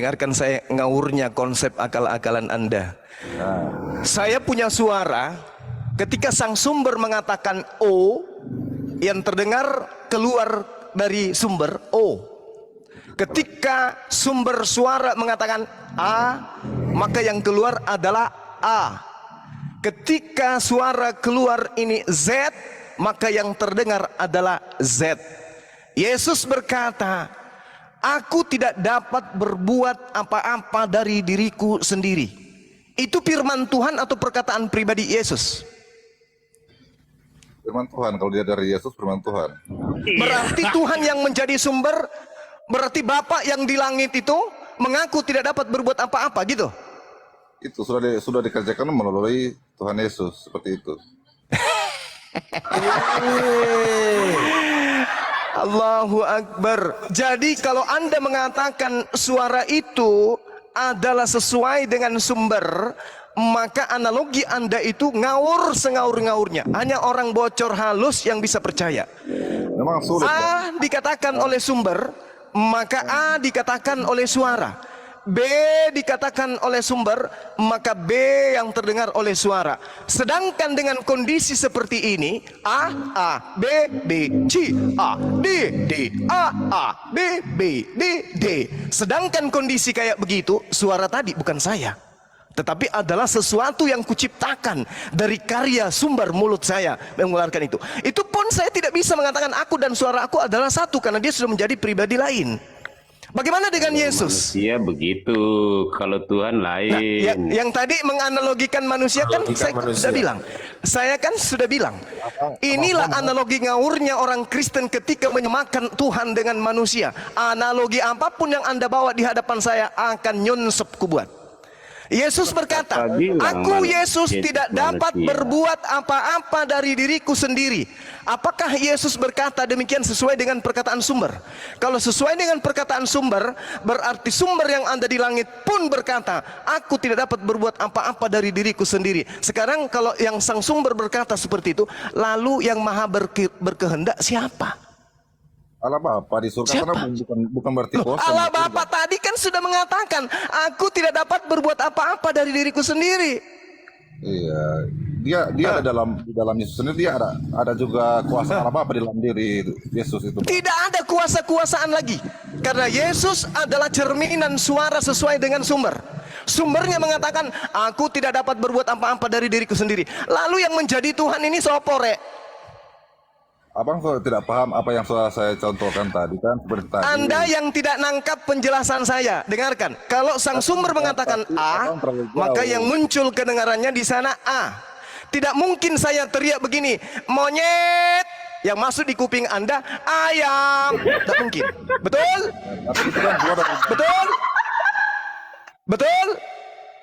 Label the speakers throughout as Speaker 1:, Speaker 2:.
Speaker 1: Dengarkan saya ngawurnya konsep akal-akalan Anda. Saya punya suara, ketika sang sumber mengatakan O, yang terdengar keluar dari sumber O. Ketika sumber suara mengatakan A, maka yang keluar adalah A. Ketika suara keluar ini Z, maka yang terdengar adalah Z. Yesus berkata, aku tidak dapat berbuat apa-apa dari diriku sendiri. Itu firman Tuhan atau perkataan pribadi Yesus?
Speaker 2: Firman Tuhan, kalau dia dari Yesus firman Tuhan.
Speaker 1: Berarti Tuhan yang menjadi sumber, berarti Bapa yang di langit itu mengaku tidak dapat berbuat apa-apa gitu.
Speaker 2: Itu sudah dikerjakan melalui Tuhan Yesus, seperti itu.
Speaker 1: Allahu Akbar. Jadi kalau Anda mengatakan suara itu adalah sesuai dengan sumber, maka analogi Anda itu ngawur sengaur-ngaurnya. Hanya orang bocor halus yang bisa percaya.
Speaker 2: Memang sulit.
Speaker 1: A dikatakan oleh sumber, maka A dikatakan oleh suara. B dikatakan oleh sumber, maka B yang terdengar oleh suara. Sedangkan dengan kondisi seperti ini, A, B, B, C, A, D, D, A, B, B, D, D. Sedangkan kondisi kayak begitu, suara tadi bukan saya, tetapi adalah sesuatu yang kuciptakan dari karya sumber mulut saya mengeluarkan itu. Itu pun saya tidak bisa mengatakan aku dan suara aku adalah satu, karena dia sudah menjadi pribadi lain. Bagaimana dengan Yesus?
Speaker 3: Iya begitu, kalau Tuhan lain.
Speaker 1: Nah, yang tadi menganalogikan manusia kan saya kan sudah bilang. Inilah analogi ngawurnya orang Kristen ketika menyamakan Tuhan dengan manusia. Analogi apapun yang Anda bawa di hadapan saya akan nyunsep kubuat. Yesus berkata, aku Yesus tidak dapat berbuat apa-apa dari diriku sendiri. Apakah Yesus berkata demikian sesuai dengan perkataan sumber? Kalau sesuai dengan perkataan sumber, berarti sumber yang ada di langit pun berkata, aku tidak dapat berbuat apa-apa dari diriku sendiri. Sekarang kalau yang sang sumber berkata seperti itu, lalu yang maha berkehendak siapa?
Speaker 2: Allah Bapa di surga karena bukan berarti kosong.
Speaker 1: Allah Bapa tadi kan sudah mengatakan, aku tidak dapat berbuat apa-apa dari diriku sendiri.
Speaker 2: Iya, dia ada di dalam Yesus sendiri, dia ada juga kuasa Allah Bapa di dalam diri Yesus itu.
Speaker 1: Tidak ada kuasa-kuasaan lagi, karena Yesus adalah cerminan suara sesuai dengan sumber. Sumbernya mengatakan, aku tidak dapat berbuat apa-apa dari diriku sendiri. Lalu yang menjadi Tuhan ini sopore.
Speaker 2: Abang tidak paham apa yang sudah saya contohkan tadi kan, seperti tadi.
Speaker 1: Anda yang tidak nangkap penjelasan saya, dengarkan. Kalau sang sumber mengatakan A, maka yang muncul kedengarannya di sana A. Tidak mungkin saya teriak begini, monyet, yang masuk di kuping Anda ayam. Tidak mungkin. Betul? Betul? Betul?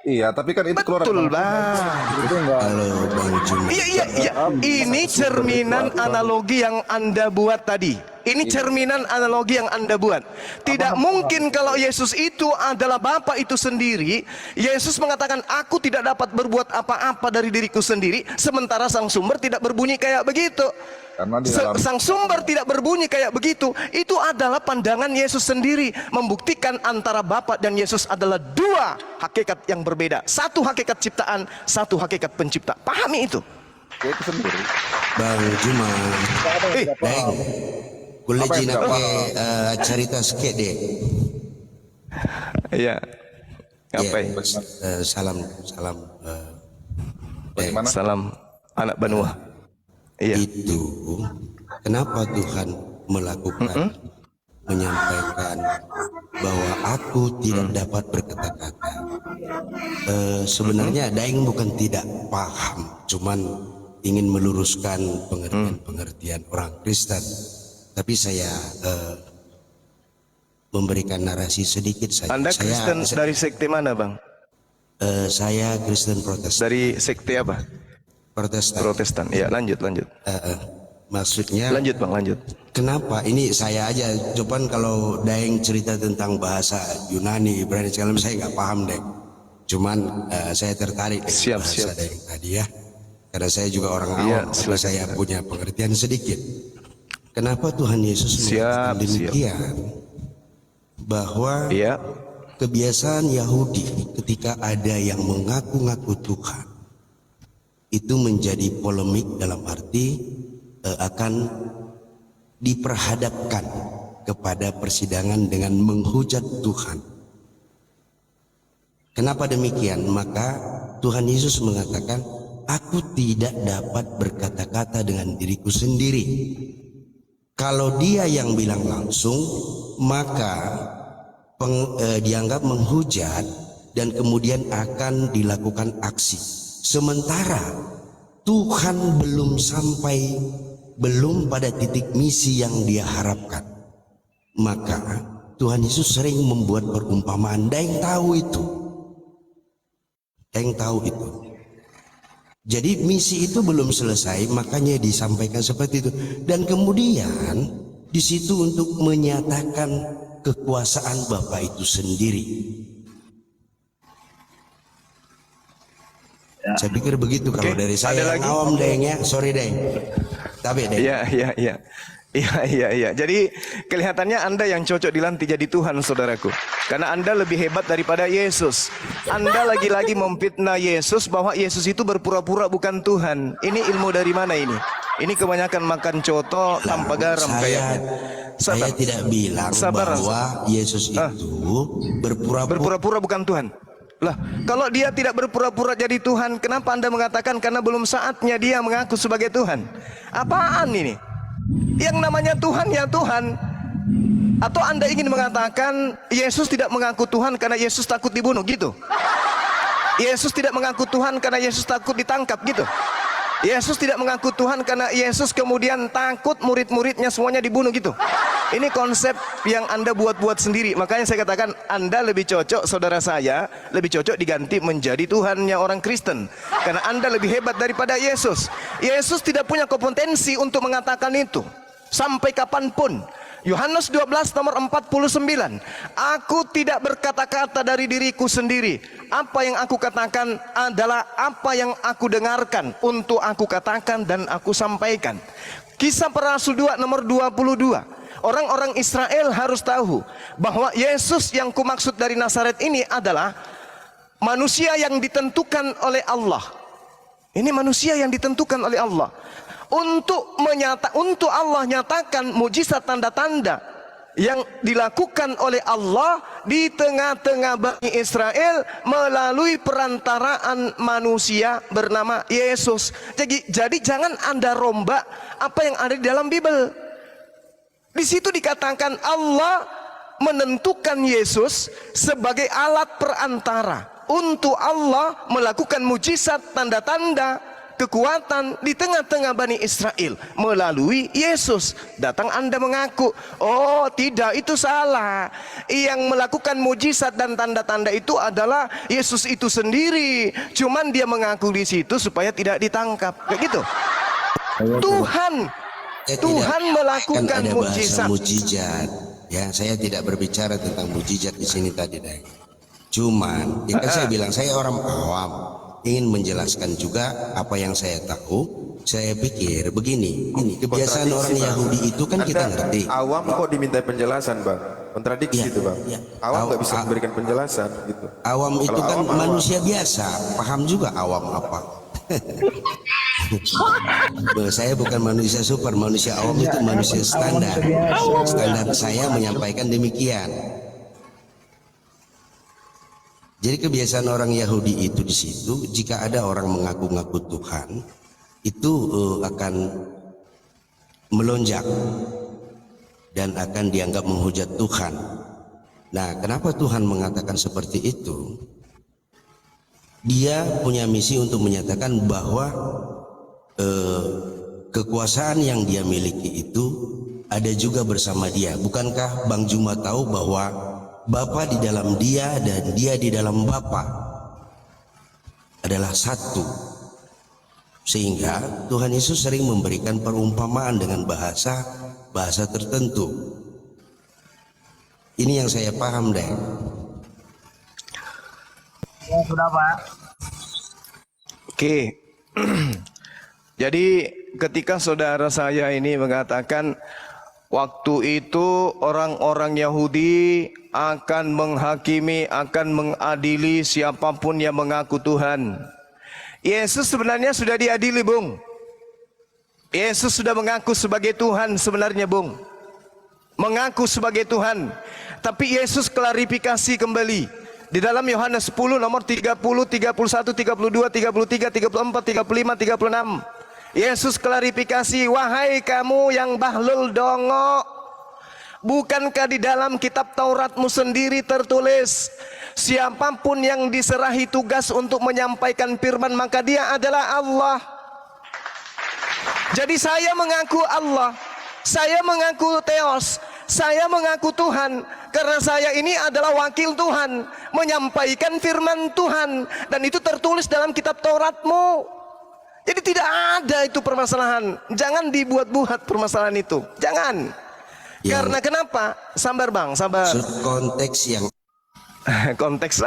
Speaker 2: Iya, tapi kan itu keluar.
Speaker 1: Betul, Bang. Iya. Ini cerminan analogi yang Anda buat tadi. Ini cerminan analogi yang Anda buat. Tidak mungkin kalau Yesus itu adalah Bapa itu sendiri, Yesus mengatakan, aku tidak dapat berbuat apa-apa dari diriku sendiri, sementara sang sumber tidak berbunyi kayak begitu. Sang sumber tidak berbunyi kayak begitu. Itu adalah pandangan Yesus sendiri, membuktikan antara Bapa dan Yesus adalah dua hakikat yang berbeda. Satu hakikat ciptaan, satu hakikat pencipta. Pahami itu.
Speaker 2: Itu sendiri.
Speaker 4: Bang Juma, boleh jina cerita sedikit deh.
Speaker 1: Iya. Ngapain?
Speaker 4: Salam.
Speaker 1: Salam anak Banua. Iya.
Speaker 4: Itu kenapa Tuhan melakukan menyampaikan bahwa aku tidak dapat berkata-kata. Sebenarnya Daeng bukan tidak paham, cuman ingin meluruskan pengertian orang Kristen. Tapi saya memberikan narasi sedikit saja.
Speaker 1: Anda Kristen dari sekte mana, Bang?
Speaker 4: Saya Kristen Protestan.
Speaker 1: Dari sekte apa? Protestan. Ya, lanjut.
Speaker 4: Maksudnya
Speaker 1: lanjut, Bang, lanjut.
Speaker 4: Kenapa? Ini saya aja. Cuman kalau Daeng cerita tentang bahasa Yunani, Ibrani segala macam saya nggak paham, Daeng. Cuman saya tertarik dengan bahasa Daeng tadi ya. Karena saya juga orang awam, saya punya pengertian sedikit. Kenapa Tuhan Yesus mengatakan demikian? Bahwa kebiasaan Yahudi ketika ada yang mengaku-ngaku Tuhan itu menjadi polemik, dalam arti akan diperhadapkan kepada persidangan dengan menghujat Tuhan. Kenapa demikian? Maka Tuhan Yesus mengatakan, aku tidak dapat berkata-kata dengan diriku sendiri. Kalau dia yang bilang langsung, maka dianggap menghujat dan kemudian akan dilakukan aksi. Sementara Tuhan belum pada titik misi yang dia harapkan. Maka Tuhan Yesus sering membuat perumpamaan. Daeng tahu itu. Daeng tahu itu. Jadi misi itu belum selesai, makanya disampaikan seperti itu. Dan kemudian di situ untuk menyatakan kekuasaan Bapa itu sendiri. Ya. Saya pikir begitu. Kalau dari saya yang awam, Deng, ya. Sorry, Deng. Tapi Deng.
Speaker 1: Iya. Jadi kelihatannya Anda yang cocok dilantik jadi Tuhan, saudaraku. Karena Anda lebih hebat daripada Yesus. Anda lagi-lagi memfitnah Yesus bahwa Yesus itu berpura-pura bukan Tuhan. Ini ilmu dari mana ini? Ini kebanyakan makan coto tanpa garam kayaknya.
Speaker 4: Saya tidak bilang bahwa Yesus itu
Speaker 1: berpura-pura bukan Tuhan. Lah, kalau dia tidak berpura-pura jadi Tuhan, kenapa Anda mengatakan karena belum saatnya dia mengaku sebagai Tuhan? Apaan ini? Yang namanya Tuhan ya Tuhan. Atau Anda ingin mengatakan Yesus tidak mengaku Tuhan karena Yesus takut dibunuh gitu? Yesus tidak mengaku Tuhan karena Yesus takut ditangkap gitu? Yesus tidak mengaku Tuhan karena Yesus kemudian takut murid-muridnya semuanya dibunuh gitu? Ini konsep yang Anda buat-buat sendiri. Makanya saya katakan Anda lebih cocok, saudara saya lebih cocok diganti menjadi Tuhannya orang Kristen. Karena Anda lebih hebat daripada Yesus. Yesus tidak punya kompetensi untuk mengatakan itu sampai kapanpun. Yohanes 12 nomor 49. Aku tidak berkata-kata dari diriku sendiri. Apa yang aku katakan adalah apa yang aku dengarkan untuk aku katakan dan aku sampaikan. Kisah Para Rasul 2 nomor 22. Orang-orang Israel harus tahu bahwa Yesus yang kumaksud dari Nazaret ini adalah manusia yang ditentukan oleh Allah. Ini manusia yang ditentukan oleh Allah untuk Allah nyatakan mujizat tanda-tanda yang dilakukan oleh Allah di tengah-tengah Bani Israel melalui perantaraan manusia bernama Yesus. Jadi jangan Anda rombak apa yang ada di dalam Bible. Di situ dikatakan Allah menentukan Yesus sebagai alat perantara untuk Allah melakukan mujizat tanda-tanda kekuatan di tengah-tengah Bani Israel melalui Yesus. Datang Anda mengaku, oh tidak, itu salah. Yang melakukan mujizat dan tanda-tanda itu adalah Yesus itu sendiri. Cuman dia mengaku di situ supaya tidak ditangkap. Kayak gitu. Tuhan melakukan
Speaker 4: mujizat. Ya, saya tidak berbicara tentang mujizat di sini tadi, Dai. Cuman, ya kan saya bilang saya orang awam, ingin menjelaskan juga apa yang saya tahu. Saya pikir begini, ini kebiasaan orang Yahudi itu kan kita ngerti.
Speaker 5: Awam kok diminta penjelasan, Bang? Kontradiksi itu, Bang. Awam nggak bisa memberikan penjelasan gitu.
Speaker 4: Awam itu kan manusia biasa, paham juga awam apa. Saya bukan manusia super, manusia awam itu manusia standar. Standar saya menyampaikan demikian. Jadi kebiasaan orang Yahudi itu di situ, jika ada orang mengaku-ngaku Tuhan, itu akan melonjak dan akan dianggap menghujat Tuhan. Nah, kenapa Tuhan mengatakan seperti itu? Dia punya misi untuk menyatakan bahwa kekuasaan yang dia miliki itu ada juga bersama dia. Bukankah Bang Juma tahu bahwa Bapa di dalam dia dan dia di dalam Bapa adalah satu? Sehingga Tuhan Yesus sering memberikan perumpamaan dengan bahasa tertentu. Ini yang saya paham, deh.
Speaker 6: Ya, sudah, Pak.
Speaker 1: Oke. Jadi ketika saudara saya ini mengatakan waktu itu orang-orang Yahudi akan menghakimi, akan mengadili siapapun yang mengaku Tuhan. Yesus sebenarnya sudah diadili, Bung. Yesus sudah mengaku sebagai Tuhan sebenarnya, Bung. Mengaku sebagai Tuhan. Tapi Yesus klarifikasi kembali. Di dalam Yohanes 10 nomor 30, 31, 32, 33, 34, 35, 36. Yesus klarifikasi, wahai kamu yang bahlul dongo, bukankah di dalam kitab Tauratmu sendiri tertulis, siapapun yang diserahi tugas untuk menyampaikan firman maka dia adalah Allah. Jadi saya mengaku Allah, saya mengaku Theos, saya mengaku Tuhan, karena saya ini adalah wakil Tuhan, menyampaikan firman Tuhan, dan itu tertulis dalam kitab Tauratmu. Jadi tidak ada itu permasalahan. Jangan dibuat-buat permasalahan itu. Jangan. Karena kenapa? Sabar Bang, sabar.
Speaker 4: Konteks yang
Speaker 1: konteks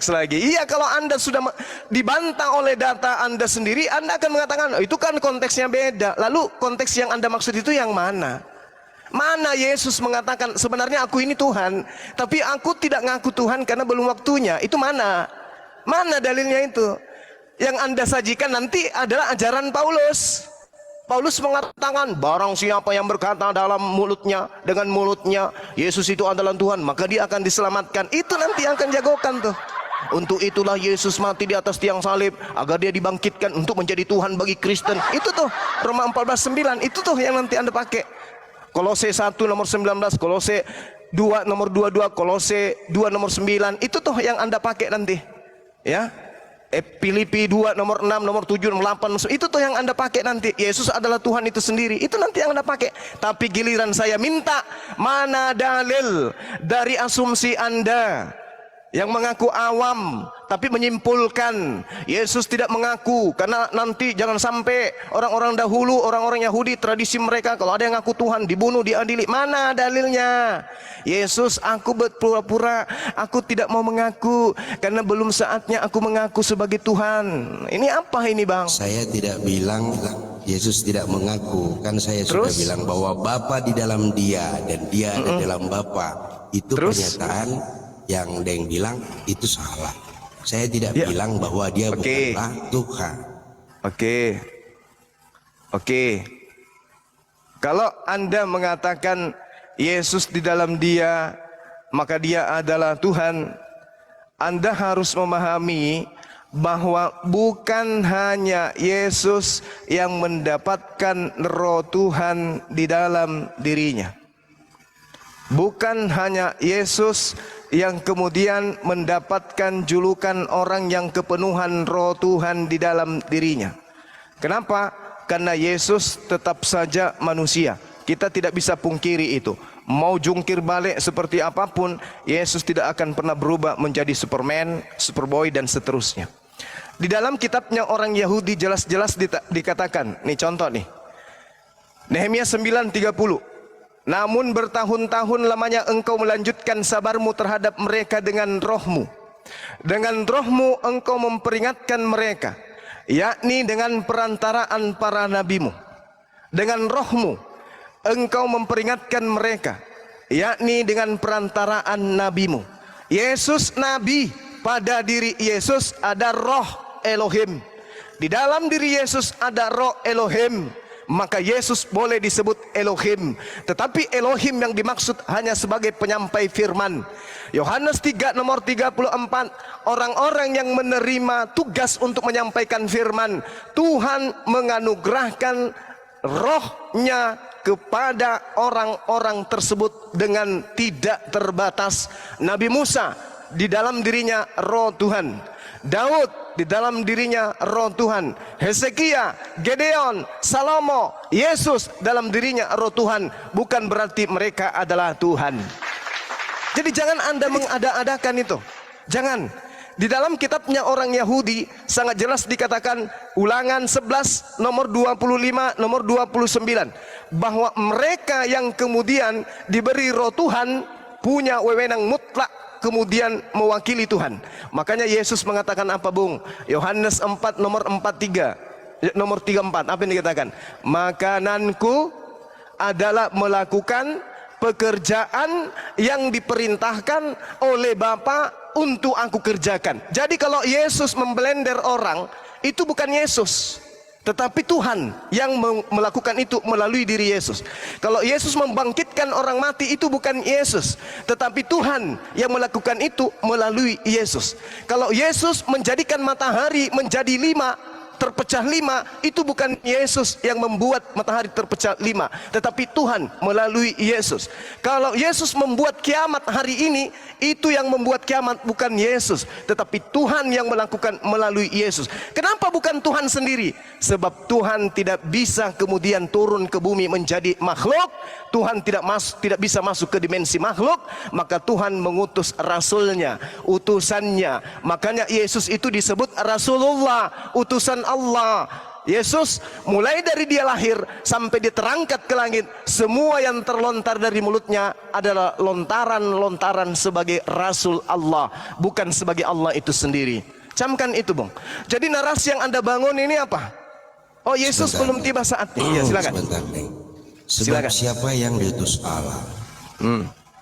Speaker 1: lagi. Iya, kalau Anda sudah dibantah oleh data Anda sendiri, Anda akan mengatakan, oh, itu kan konteksnya beda. Lalu konteks yang Anda maksud itu yang mana? Mana Yesus mengatakan sebenarnya aku ini Tuhan, tapi aku tidak ngaku Tuhan karena belum waktunya. Itu mana? Mana dalilnya itu? Yang Anda sajikan nanti adalah ajaran Paulus. Paulus mengatakan, barang siapa yang berkata dalam mulutnya, dengan mulutnya Yesus itu adalah Tuhan, maka dia akan diselamatkan. Itu nanti yang akan jagokan tuh. Untuk itulah Yesus mati di atas tiang salib, agar dia dibangkitkan untuk menjadi Tuhan bagi Kristen. Itu tuh Roma 14:9. Itu tuh yang nanti Anda pakai. Kolose 1 nomor 19, Kolose 2 nomor 22, Kolose 2 nomor 9. Itu tuh yang Anda pakai nanti. Ya. Filipi 2 nomor 6, nomor 7, nomor 8. Itu tuh yang Anda pakai nanti. Yesus adalah Tuhan itu sendiri. Itu nanti yang Anda pakai. Tapi giliran saya minta, mana dalil dari asumsi Anda yang mengaku awam tapi menyimpulkan Yesus tidak mengaku, karena nanti jangan sampai orang-orang dahulu, orang-orang Yahudi, tradisi mereka kalau ada yang ngaku Tuhan dibunuh, diadili. Mana dalilnya? Yesus, aku berpura-pura aku tidak mau mengaku karena belum saatnya aku mengaku sebagai Tuhan. Ini apa ini Bang?
Speaker 4: saya tidak bilang Yesus tidak mengaku, kan saya sudah bilang bahwa Bapa di dalam dia dan dia ada dalam Bapa. Itu pernyataan yang Deng bilang itu salah. Saya tidak bilang bahwa dia bukanlah Tuhan. Oke.
Speaker 1: Kalau Anda mengatakan Yesus di dalam dia, maka dia adalah Tuhan, Anda harus memahami bahwa bukan hanya Yesus yang mendapatkan roh Tuhan di dalam dirinya. Bukan hanya Yesus yang kemudian mendapatkan julukan orang yang kepenuhan roh Tuhan di dalam dirinya. Kenapa? Karena Yesus tetap saja manusia. Kita tidak bisa pungkiri itu. Mau jungkir balik seperti apapun, Yesus tidak akan pernah berubah menjadi Superman, Superboy, dan seterusnya. Di dalam kitabnya orang Yahudi jelas-jelas dikatakan, nih contoh nih, Nehemia 9:30. Namun bertahun-tahun lamanya engkau melanjutkan sabarmu terhadap mereka dengan rohmu. Dengan rohmu engkau memperingatkan mereka, yakni dengan perantaraan para nabimu. Dengan rohmu engkau memperingatkan mereka, yakni dengan perantaraan nabimu. Yesus nabi, pada diri Yesus ada roh Elohim. Di dalam diri Yesus ada roh Elohim, maka Yesus boleh disebut Elohim. Tetapi Elohim yang dimaksud hanya sebagai penyampai firman. Yohanes 3 nomor 34, orang-orang yang menerima tugas untuk menyampaikan firman, Tuhan menganugerahkan rohnya kepada orang-orang tersebut dengan tidak terbatas. Nabi Musa, di dalam dirinya roh Tuhan. Daud, di dalam dirinya roh Tuhan. Hezekia, Gedeon, Salomo, Yesus, dalam dirinya roh Tuhan. Bukan berarti mereka adalah Tuhan. Jadi jangan Anda mengada-adakan itu. Jangan. Di dalam kitabnya orang Yahudi sangat jelas dikatakan, Ulangan 11 nomor 25 nomor 29, bahwa mereka yang kemudian diberi roh Tuhan punya wewenang mutlak kemudian mewakili Tuhan. Makanya Yesus mengatakan apa Bung? Yohanes 4 nomor 43 nomor 34, apa yang dikatakan? Makananku adalah melakukan pekerjaan yang diperintahkan oleh Bapa untuk aku kerjakan. Jadi kalau Yesus memblender orang, itu bukan Yesus, tetapi Tuhan yang melakukan itu melalui diri Yesus. Kalau Yesus membangkitkan orang mati, itu bukan Yesus, tetapi Tuhan yang melakukan itu melalui Yesus. Kalau Yesus menjadikan matahari menjadi 5, terpecah 5, itu bukan Yesus yang membuat matahari terpecah 5, tetapi Tuhan melalui Yesus. Kalau Yesus membuat kiamat hari ini, itu yang membuat kiamat bukan Yesus, tetapi Tuhan yang melakukan melalui Yesus. Kenapa bukan Tuhan sendiri? Sebab Tuhan tidak bisa kemudian turun ke bumi menjadi makhluk. Tuhan tidak bisa masuk ke dimensi makhluk, maka Tuhan mengutus rasulnya, utusannya. Makanya Yesus itu disebut Rasulullah, utusan Allah. Yesus mulai dari dia lahir sampai dia terangkat ke langit, semua yang terlontar dari mulutnya adalah lontaran-lontaran sebagai Rasul Allah, bukan sebagai Allah itu sendiri. Camkan itu, Bung. Jadi narasi yang Anda bangun ini apa? Oh, Yesus belum tiba saatnya. Ya, silakan.
Speaker 4: Sebentar, Neng. Sebab siapa yang diutus Allah,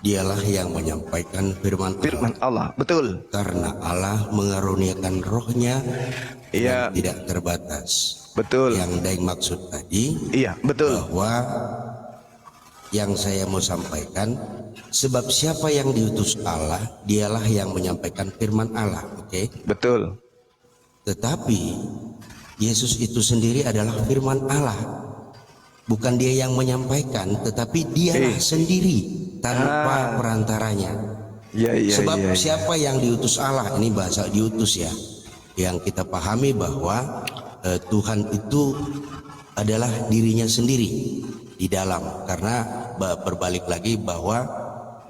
Speaker 4: dialah yang menyampaikan firman
Speaker 1: Allah. Betul.
Speaker 4: Karena Allah mengaruniakan rohnya
Speaker 1: Iya.
Speaker 4: yang tidak terbatas.
Speaker 1: Betul.
Speaker 4: Yang Daeng maksud tadi,
Speaker 1: Iya, betul.
Speaker 4: bahwa yang saya mau sampaikan, sebab siapa yang diutus Allah, dialah yang menyampaikan firman Allah. Oke?
Speaker 1: Betul.
Speaker 4: Tetapi Yesus itu sendiri adalah firman Allah. Bukan dia yang menyampaikan, tetapi dialah sendiri tanpa perantaranya. Sebab siapa yang diutus Allah, ini bahasa diutus ya, yang kita pahami bahwa Tuhan itu adalah dirinya sendiri di dalam, karena berbalik lagi bahwa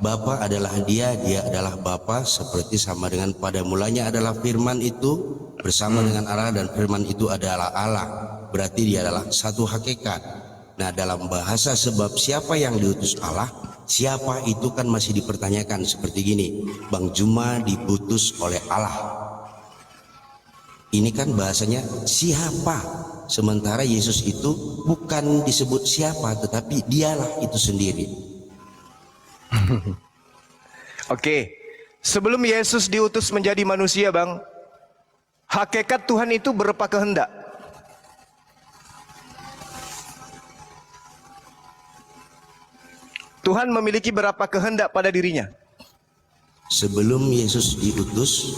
Speaker 4: Bapa adalah dia adalah Bapa, seperti sama dengan pada mulanya adalah firman itu bersama dengan Allah, dan firman itu adalah Allah, berarti dia adalah satu hakikat. Nah, dalam bahasa sebab siapa yang diutus Allah, siapa itu kan masih dipertanyakan seperti gini, Bang Juma diputus oleh Allah. Ini kan bahasanya siapa, sementara Yesus itu bukan disebut siapa, tetapi dialah itu sendiri.
Speaker 1: Oke, sebelum Yesus diutus menjadi manusia, Bang, hakikat Tuhan itu berupa kehendak. Tuhan memiliki berapa kehendak pada dirinya?
Speaker 4: Sebelum Yesus diutus,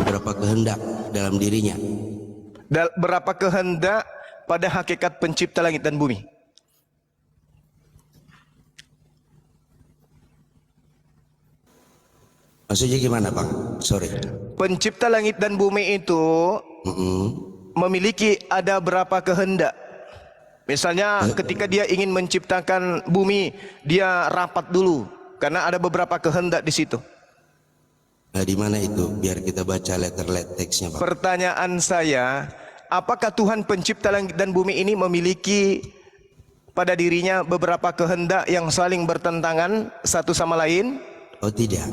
Speaker 4: berapa kehendak dalam dirinya?
Speaker 1: Berapa kehendak pada hakikat pencipta langit dan bumi?
Speaker 4: Maksudnya gimana, Bang? Sorry.
Speaker 1: Pencipta langit dan bumi itu memiliki ada berapa kehendak? Misalnya ketika dia ingin menciptakan bumi, dia rapat dulu karena ada beberapa kehendak di situ.
Speaker 4: Nah, di mana itu? Biar kita baca letter teksnya, Bang.
Speaker 1: Pertanyaan saya, apakah Tuhan pencipta langit dan bumi ini memiliki pada dirinya beberapa kehendak yang saling bertentangan satu sama lain?
Speaker 4: Oh, tidak.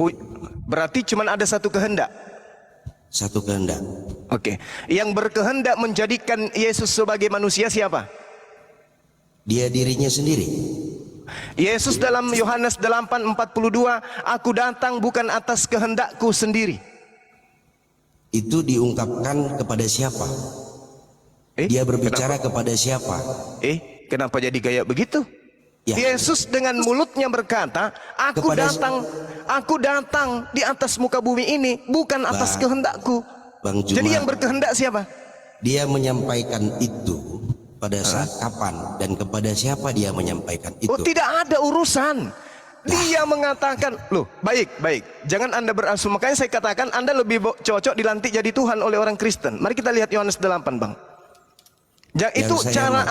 Speaker 1: Berarti cuma ada satu kehendak.
Speaker 4: Satu kehendak.
Speaker 1: Oke. Yang berkehendak menjadikan Yesus sebagai manusia siapa?
Speaker 4: Dia dirinya sendiri.
Speaker 1: Yesus dalam Yohanes 8:42, aku datang bukan atas kehendakku sendiri.
Speaker 4: Itu diungkapkan kepada siapa? Dia berbicara kepada siapa?
Speaker 1: Kenapa jadi kayak begitu? Ya. Yesus dengan mulutnya berkata, aku datang di atas muka bumi ini bukan atas kehendakku.
Speaker 4: Bang Juma,
Speaker 1: jadi yang berkehendak siapa?
Speaker 4: Dia menyampaikan itu pada saat kapan dan kepada siapa dia menyampaikan itu?
Speaker 1: Oh, tidak ada urusan. Dia mengatakan, loh, baik. Jangan Anda berasumsi. Makanya saya katakan Anda lebih cocok dilantik jadi Tuhan oleh orang Kristen. Mari kita lihat Yohanes 8, Bang. Itu cara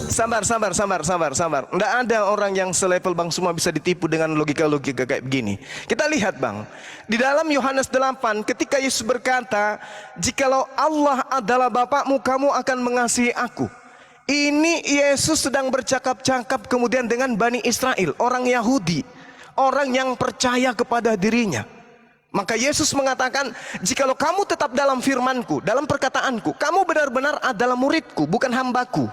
Speaker 1: sabar. Nggak ada orang yang selevel Bang semua bisa ditipu dengan logika-logika kayak begini. Kita lihat, Bang. Di dalam Yohanes 8, ketika Yesus berkata, jikalau Allah adalah Bapakmu, kamu akan mengasihi aku. Ini Yesus sedang bercakap-cakap kemudian dengan Bani Israel, orang Yahudi, orang yang percaya kepada dirinya. Maka Yesus mengatakan, jikalau kamu tetap dalam firmanku, dalam perkataanku, kamu benar-benar adalah muridku, bukan hambaku.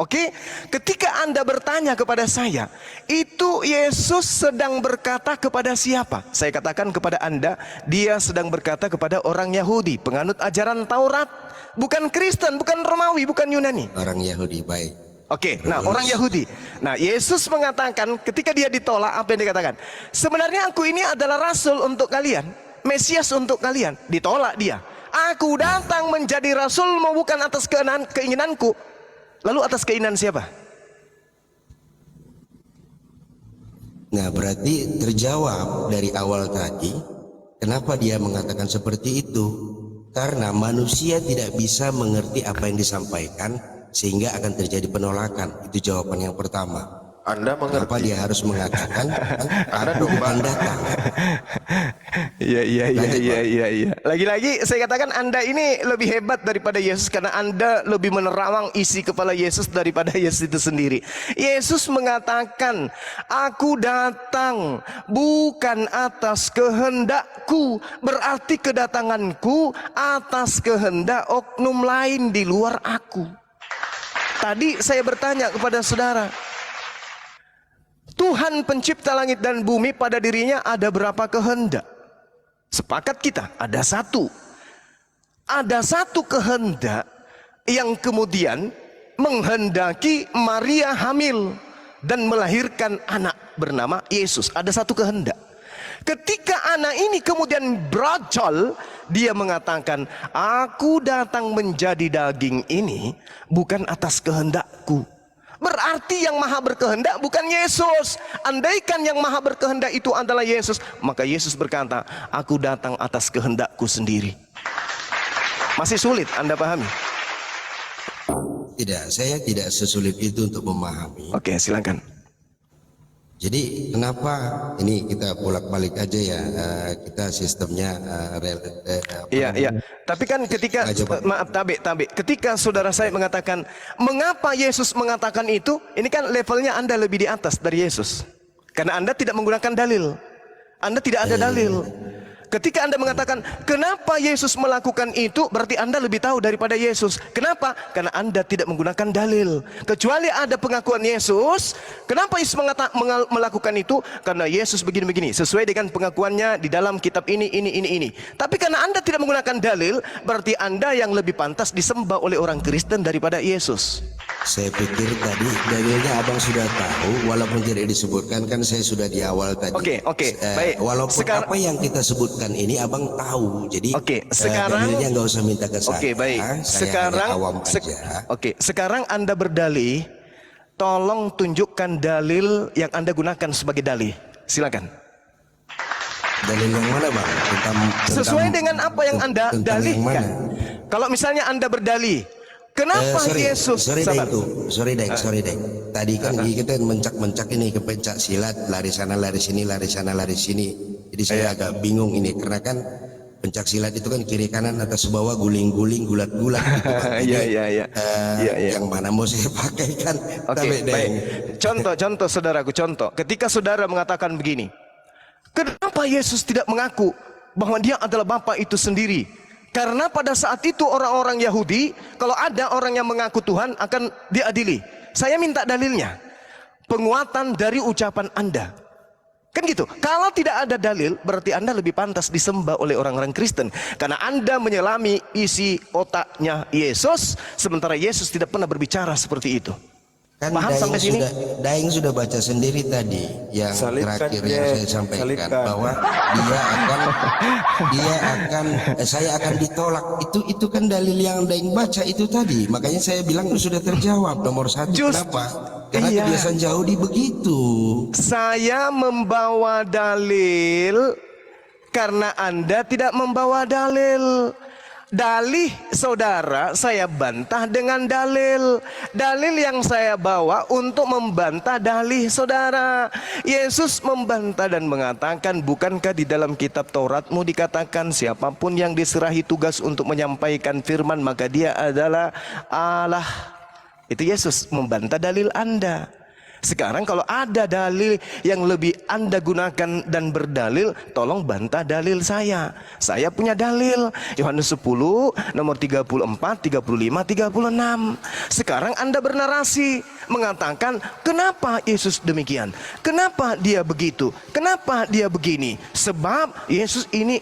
Speaker 1: Oke, ketika Anda bertanya kepada saya, itu Yesus sedang berkata kepada siapa? Saya katakan kepada Anda, dia sedang berkata kepada orang Yahudi, penganut ajaran Taurat, bukan Kristen, bukan Romawi, bukan Yunani.
Speaker 4: Orang Yahudi, baik.
Speaker 1: Oke, nah orang Yahudi. Nah, Yesus mengatakan ketika dia ditolak, apa yang dikatakan? Sebenarnya aku ini adalah rasul untuk kalian, Mesias untuk kalian. Ditolak dia. Aku datang menjadi rasulmu bukan atas keinginanku. Lalu atas keinginan siapa?
Speaker 4: Nah, berarti terjawab dari awal tadi, kenapa dia mengatakan seperti itu? Karena manusia tidak bisa mengerti apa yang disampaikan, sehingga akan terjadi penolakan. Itu jawaban yang pertama.
Speaker 5: Anda mengerti.
Speaker 4: Kenapa dia harus mengatakan aku bukan datang?
Speaker 1: Iya. Lagi-lagi saya katakan Anda ini lebih hebat daripada Yesus karena Anda lebih menerawang isi kepala Yesus daripada Yesus itu sendiri. Yesus mengatakan, aku datang bukan atas kehendakku, berarti kedatanganku atas kehendak oknum lain di luar aku. Tadi saya bertanya kepada saudara, Tuhan pencipta langit dan bumi, pada dirinya ada berapa kehendak? Sepakat kita, ada satu. Ada satu kehendak yang kemudian menghendaki Maria hamil dan melahirkan anak bernama Yesus. Ada satu kehendak. Ketika anak ini kemudian beracol, dia mengatakan, aku datang menjadi daging ini bukan atas kehendakku. Berarti yang maha berkehendak bukan Yesus. Andaikan yang maha berkehendak itu adalah Yesus, maka Yesus berkata, aku datang atas kehendakku sendiri. Masih sulit Anda pahami?
Speaker 4: Tidak, saya tidak sesulit itu untuk memahami.
Speaker 1: Oke, silakan.
Speaker 4: Jadi kenapa ini kita bolak-balik aja ya, kita sistemnya
Speaker 1: Iya. Tapi kan ketika maaf Tabe, ketika saudara saya mengatakan mengapa Yesus mengatakan itu, ini kan levelnya Anda lebih di atas dari Yesus. Karena Anda tidak menggunakan dalil. Anda tidak ada dalil. Ketika Anda mengatakan kenapa Yesus melakukan itu, berarti Anda lebih tahu daripada Yesus. Kenapa? Karena Anda tidak menggunakan dalil. Kecuali ada pengakuan Yesus, kenapa Yesus melakukan itu? Karena Yesus begini-begini, sesuai dengan pengakuannya di dalam kitab ini. Tapi karena Anda tidak menggunakan dalil, berarti Anda yang lebih pantas disembah oleh orang Kristen daripada Yesus.
Speaker 4: Saya pikir tadi dalilnya abang sudah tahu, walaupun tidak disebutkan, kan saya sudah di awal tadi.
Speaker 1: Oke, baik.
Speaker 4: Walaupun apa yang kita sebutkan ini abang tahu, jadi
Speaker 1: sekarang
Speaker 4: dalilnya nggak usah minta ke saya.
Speaker 1: Oke, baik. Sekarang Anda berdalih, tolong tunjukkan dalil yang Anda gunakan sebagai dalih. Silakan.
Speaker 4: Dalil yang mana bang?
Speaker 1: Sesuai dengan apa yang Anda dalihkan. Kalau misalnya Anda berdalih, kenapa Yesus?
Speaker 4: Sorry deng. Tadi kan kita mencak ini ke pencak silat, lari sana lari sini. Jadi saya agak bingung ini karena kan pencak silat itu kan kiri kanan atas bawah guling-guling gulat-gulat gitu.
Speaker 1: Iya.
Speaker 4: Yang mana mau saya pakai kan?
Speaker 1: Oke, baik. Contoh saudaraku, ketika saudara mengatakan begini, kenapa Yesus tidak mengaku bahwa dia adalah Bapa itu sendiri? Karena pada saat itu orang-orang Yahudi, kalau ada orang yang mengaku Tuhan akan diadili. Saya minta dalilnya, penguatan dari ucapan Anda. Kan gitu. Kalau tidak ada dalil, berarti Anda lebih pantas disembah oleh orang-orang Kristen. Karena Anda menyelami isi otaknya Yesus, sementara Yesus tidak pernah berbicara seperti itu.
Speaker 4: Kan
Speaker 1: paham sampai sini?
Speaker 4: Daeng sudah baca sendiri tadi yang terakhir yang saya sampaikan bahwa saya akan ditolak. Itu kan dalil yang Daeng baca itu tadi. Makanya saya bilang sudah terjawab nomor satu. Kenapa? Karena kebiasaan Yahudi begitu.
Speaker 1: Saya membawa dalil karena Anda tidak membawa dalil. Dalih saudara saya bantah dengan dalil. Dalil yang saya bawa untuk membantah dalih saudara. Yesus membantah dan mengatakan, bukankah di dalam kitab Tauratmu dikatakan siapapun yang diserahi tugas untuk menyampaikan firman maka dia adalah Allah. Itu Yesus membantah dalil Anda. Sekarang kalau ada dalil yang lebih Anda gunakan dan berdalil, tolong bantah dalil saya. Saya punya dalil. Yohanes 10 nomor 34, 35, 36. Sekarang Anda bernarasi mengatakan kenapa Yesus demikian? Kenapa dia begitu? Kenapa dia begini? Sebab Yesus ini.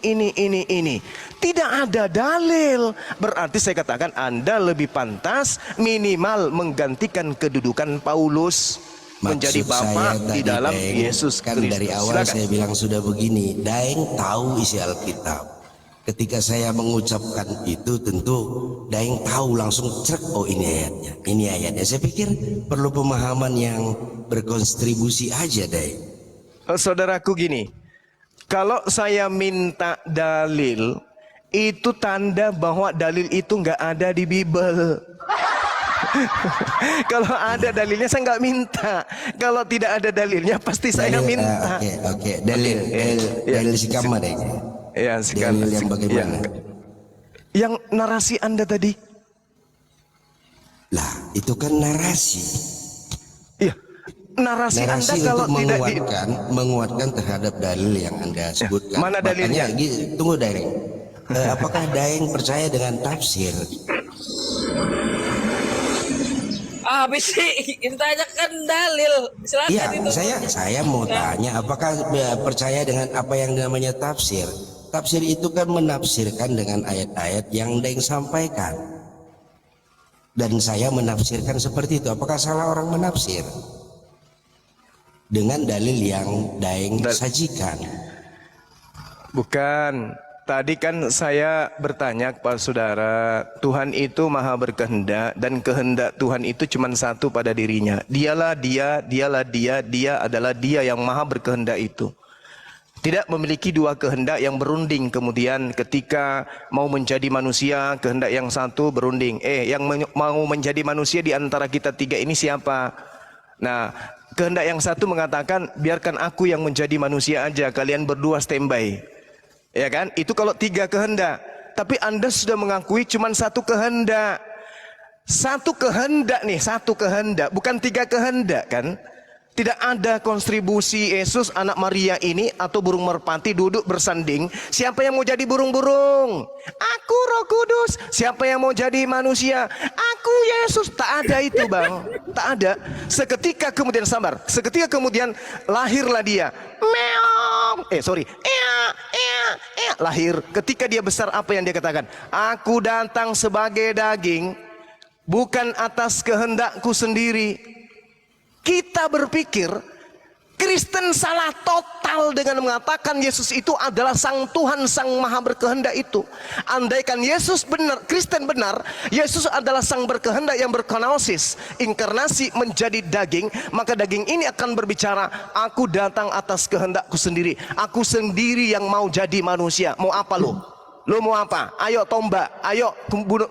Speaker 1: Tidak ada dalil. Berarti saya katakan Anda lebih pantas minimal menggantikan kedudukan Paulus. Menjadi Bapa di dalam Yesus
Speaker 4: kan
Speaker 1: Kristus.
Speaker 4: dari awal
Speaker 1: Silakan.
Speaker 4: saya bilang sudah begini, Daeng tahu isi Alkitab. Ketika saya mengucapkan itu tentu Daeng tahu langsung cek, oh ini ayatnya. Saya pikir perlu pemahaman yang berkontribusi aja Daeng.
Speaker 1: Saudaraku gini, kalau saya minta dalil, itu tanda bahwa dalil itu nggak ada di Bible. Kalau ada dalilnya saya nggak minta. Kalau tidak ada dalilnya pasti saya minta.
Speaker 4: Oke. Dalil si kamar deh.
Speaker 1: Ya, sekarang
Speaker 4: Dalil yang bagaimana?
Speaker 1: Yang narasi Anda tadi.
Speaker 4: Lah, itu kan narasi.
Speaker 1: Iya. Narasi Anda kalau
Speaker 4: untuk
Speaker 1: tidak
Speaker 4: menguatkan terhadap dalil yang Anda sebutkan.
Speaker 1: Mana dalilnya?
Speaker 4: Makanya, tunggu Daeng. Apakah Daeng percaya dengan tafsir?
Speaker 6: Habis sih, kita tanyakan dalil. Silakan
Speaker 4: Iya,
Speaker 6: itu.
Speaker 4: saya mau tanya, apakah percaya dengan apa yang namanya tafsir? Tafsir itu kan menafsirkan dengan ayat-ayat yang Daeng sampaikan. Dan saya menafsirkan seperti itu. Apakah salah orang menafsir? Dengan dalil yang Daeng sajikan.
Speaker 1: Bukan. Tadi kan saya bertanya kepada saudara, Tuhan itu maha berkehendak dan kehendak Tuhan itu cuma satu pada dirinya. Dialah dia adalah dia yang maha berkehendak itu. Tidak memiliki dua kehendak yang berunding kemudian ketika mau menjadi manusia, kehendak yang satu berunding. Yang mau menjadi manusia di antara kita tiga ini siapa? Nah, kehendak yang satu mengatakan, biarkan aku yang menjadi manusia aja, kalian berdua standby. Ya kan? Itu kalau tiga kehendak. Tapi Anda sudah mengakui cuma satu kehendak. Satu kehendak nih, satu kehendak, bukan tiga kehendak kan? Tidak ada kontribusi Yesus anak Maria ini atau burung merpati duduk bersanding. Siapa yang mau jadi burung-burung? Aku Roh Kudus. Siapa yang mau jadi manusia? Aku Yesus. Tak ada itu bang. Tak ada. Seketika kemudian sabar. Seketika kemudian lahirlah dia. Meong. Lahir. Ketika dia besar apa yang dia katakan? Aku datang sebagai daging. Bukan atas kehendakku sendiri. Kita berpikir Kristen salah total dengan mengatakan Yesus itu adalah Sang Tuhan, Sang Maha Berkehendak itu. Andaikan Yesus benar, Kristen benar, Yesus adalah Sang Berkehendak yang berkenosis, inkarnasi menjadi daging, maka daging ini akan berbicara, aku datang atas kehendakku sendiri. Aku sendiri yang mau jadi manusia. Mau apa lo? Lo mau apa? Ayo tombak, ayo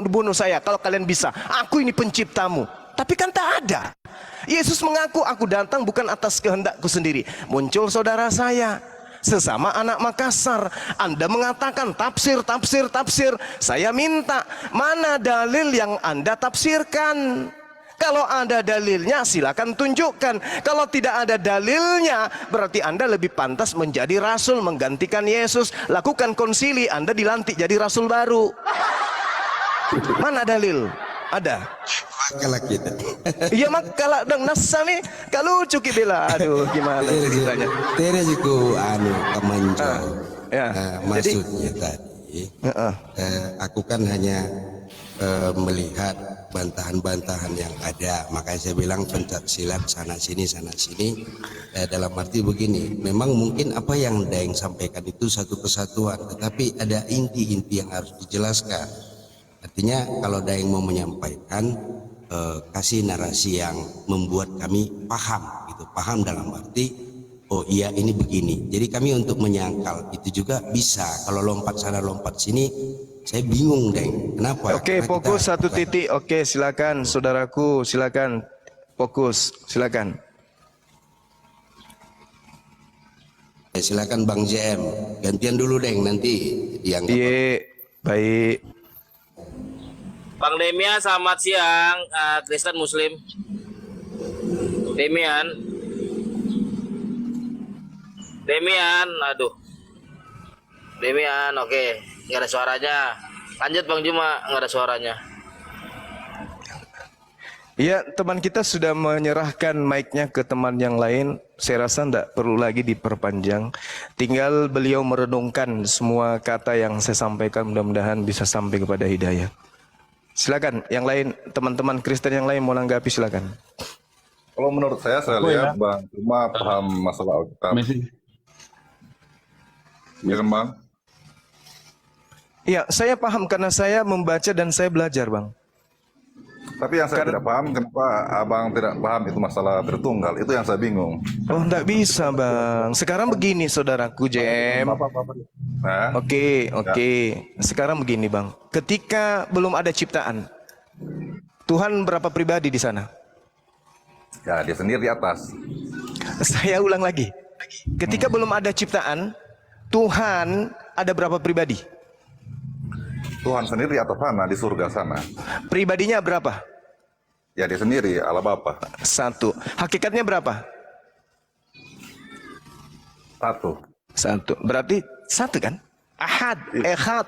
Speaker 1: bunuh saya kalau kalian bisa. Aku ini penciptamu. Tapi kan tak ada. Yesus mengaku, aku datang bukan atas kehendakku sendiri. Muncul saudara saya, sesama anak Makassar. Anda mengatakan tafsir. Saya minta, mana dalil yang Anda tafsirkan? Kalau ada dalilnya silakan tunjukkan. Kalau tidak ada dalilnya, berarti Anda lebih pantas menjadi rasul, menggantikan Yesus. Lakukan konsili, Anda dilantik jadi rasul baru. Mana dalil? Ada.
Speaker 4: Kalah kita.
Speaker 1: Iya mak kalau dong nasa nih kalau cuki bela, aduh gimana ceritanya?
Speaker 4: Tere jiku kemanco. Maksudnya
Speaker 1: Jadi,
Speaker 4: tadi, aku kan hanya melihat bantahan-bantahan yang ada, makanya saya bilang pencak silat sana sini. Dalam arti begini, memang mungkin apa yang Daeng sampaikan itu satu kesatuan, tetapi ada inti-inti yang harus dijelaskan. Artinya kalau Daeng mau menyampaikan, kasih narasi yang membuat kami paham dalam arti oh iya ini begini. Jadi kami untuk menyangkal itu juga bisa. Kalau lompat sana lompat sini, saya bingung Daeng. Kenapa?
Speaker 1: Oke, fokus satu titik. Oke, silakan saudaraku, silakan fokus, silakan.
Speaker 4: Silakan Bang JM, gantian dulu Daeng nanti dianggap.
Speaker 1: Iya, baik.
Speaker 6: Bang Demia, selamat siang, Kristen Muslim. Demian. Demian, aduh. Demian, oke. Nggak ada suaranya. Lanjut Bang Juma, nggak ada suaranya.
Speaker 1: Ya, teman kita sudah menyerahkan mic-nya ke teman yang lain. Saya rasa tidak perlu lagi diperpanjang. Tinggal beliau merenungkan semua kata yang saya sampaikan, mudah-mudahan bisa sampai kepada hidayah. Silakan, yang lain, teman-teman Kristen yang lain mau nanggapi, silakan.
Speaker 2: Kalau menurut saya lihat Bang cuma paham masalah Alkitab. Ya Bang.
Speaker 1: Iya, saya paham karena saya membaca dan saya belajar, Bang.
Speaker 2: Tapi yang saya tidak paham, kenapa abang tidak paham itu masalah Tritunggal? Itu yang saya bingung.
Speaker 1: Oh, enggak bisa, Bang. Sekarang begini, saudaraku JM.
Speaker 2: Nah,
Speaker 1: Oke. Sekarang begini, Bang. Ketika belum ada ciptaan, Tuhan berapa pribadi di sana?
Speaker 2: ya dia sendiri di atas.
Speaker 1: Saya ulang lagi. Ketika belum ada ciptaan, Tuhan ada berapa pribadi?
Speaker 2: Tuhan sendiri di atas sana, di surga sana.
Speaker 1: Pribadinya berapa?
Speaker 2: Ya dia sendiri, Allah Bapa.
Speaker 1: 1. Hakikatnya berapa?
Speaker 2: 1.
Speaker 1: 1. Berarti 1 kan? Ahad, Ehad.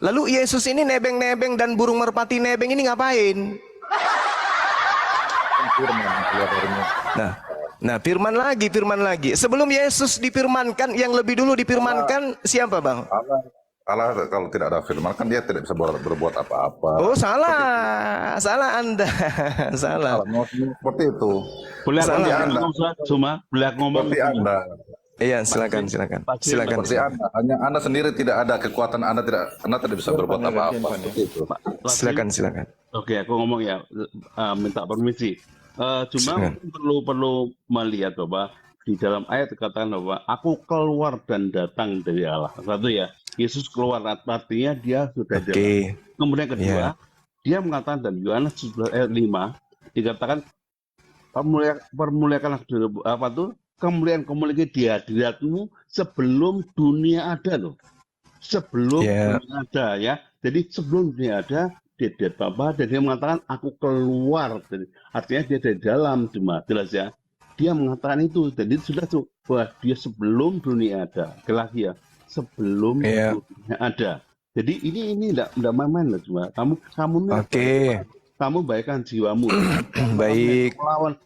Speaker 1: Lalu Yesus ini nebeng-nebeng dan burung merpati nebeng ini ngapain? Nah, firman lagi. Sebelum Yesus difirmankan, yang lebih dulu difirmankan siapa, Bang?
Speaker 2: Allah kalau tidak ada firman kan dia tidak bisa berbuat apa-apa.
Speaker 1: Oh, salah Anda. Salah.
Speaker 2: Seperti itu.
Speaker 7: Boleh aku
Speaker 1: Salah.
Speaker 7: ngomong cuma boleh aku ngomong.
Speaker 2: Seperti Anda.
Speaker 1: Iya, silakan.
Speaker 2: Seperti Anda. Hanya Anda sendiri tidak ada kekuatan, Anda tidak bisa berbuat apa-apa. Seperti itu.
Speaker 1: Silakan.
Speaker 7: Oke, aku ngomong ya, minta permisi. Cuma perlu melihat bahwa di dalam ayat dikatakan bahwa aku keluar dan datang dari Allah. Satu ya, Yesus keluar, artinya dia sudah jalan. Kemudian kedua, dia mengatakan dan Yohanes 11 ayat 5 dikatakan permuliakanlah apa tuh? Kemuliaan di hadiratmu sebelum dunia ada loh. Sebelum dunia ada ya. Jadi sebelum dunia ada dia Bapa dan dia mengatakan aku keluar. Artinya dia dari dalam, cuma jelas ya. Dia mengatakan itu, jadi sudah bahwa dia sebelum dunia ada. Lagi ya, sebelum dunia ada. Jadi ini tidak main-main lah, cuma kamu baikkan jiwamu.
Speaker 1: Baik.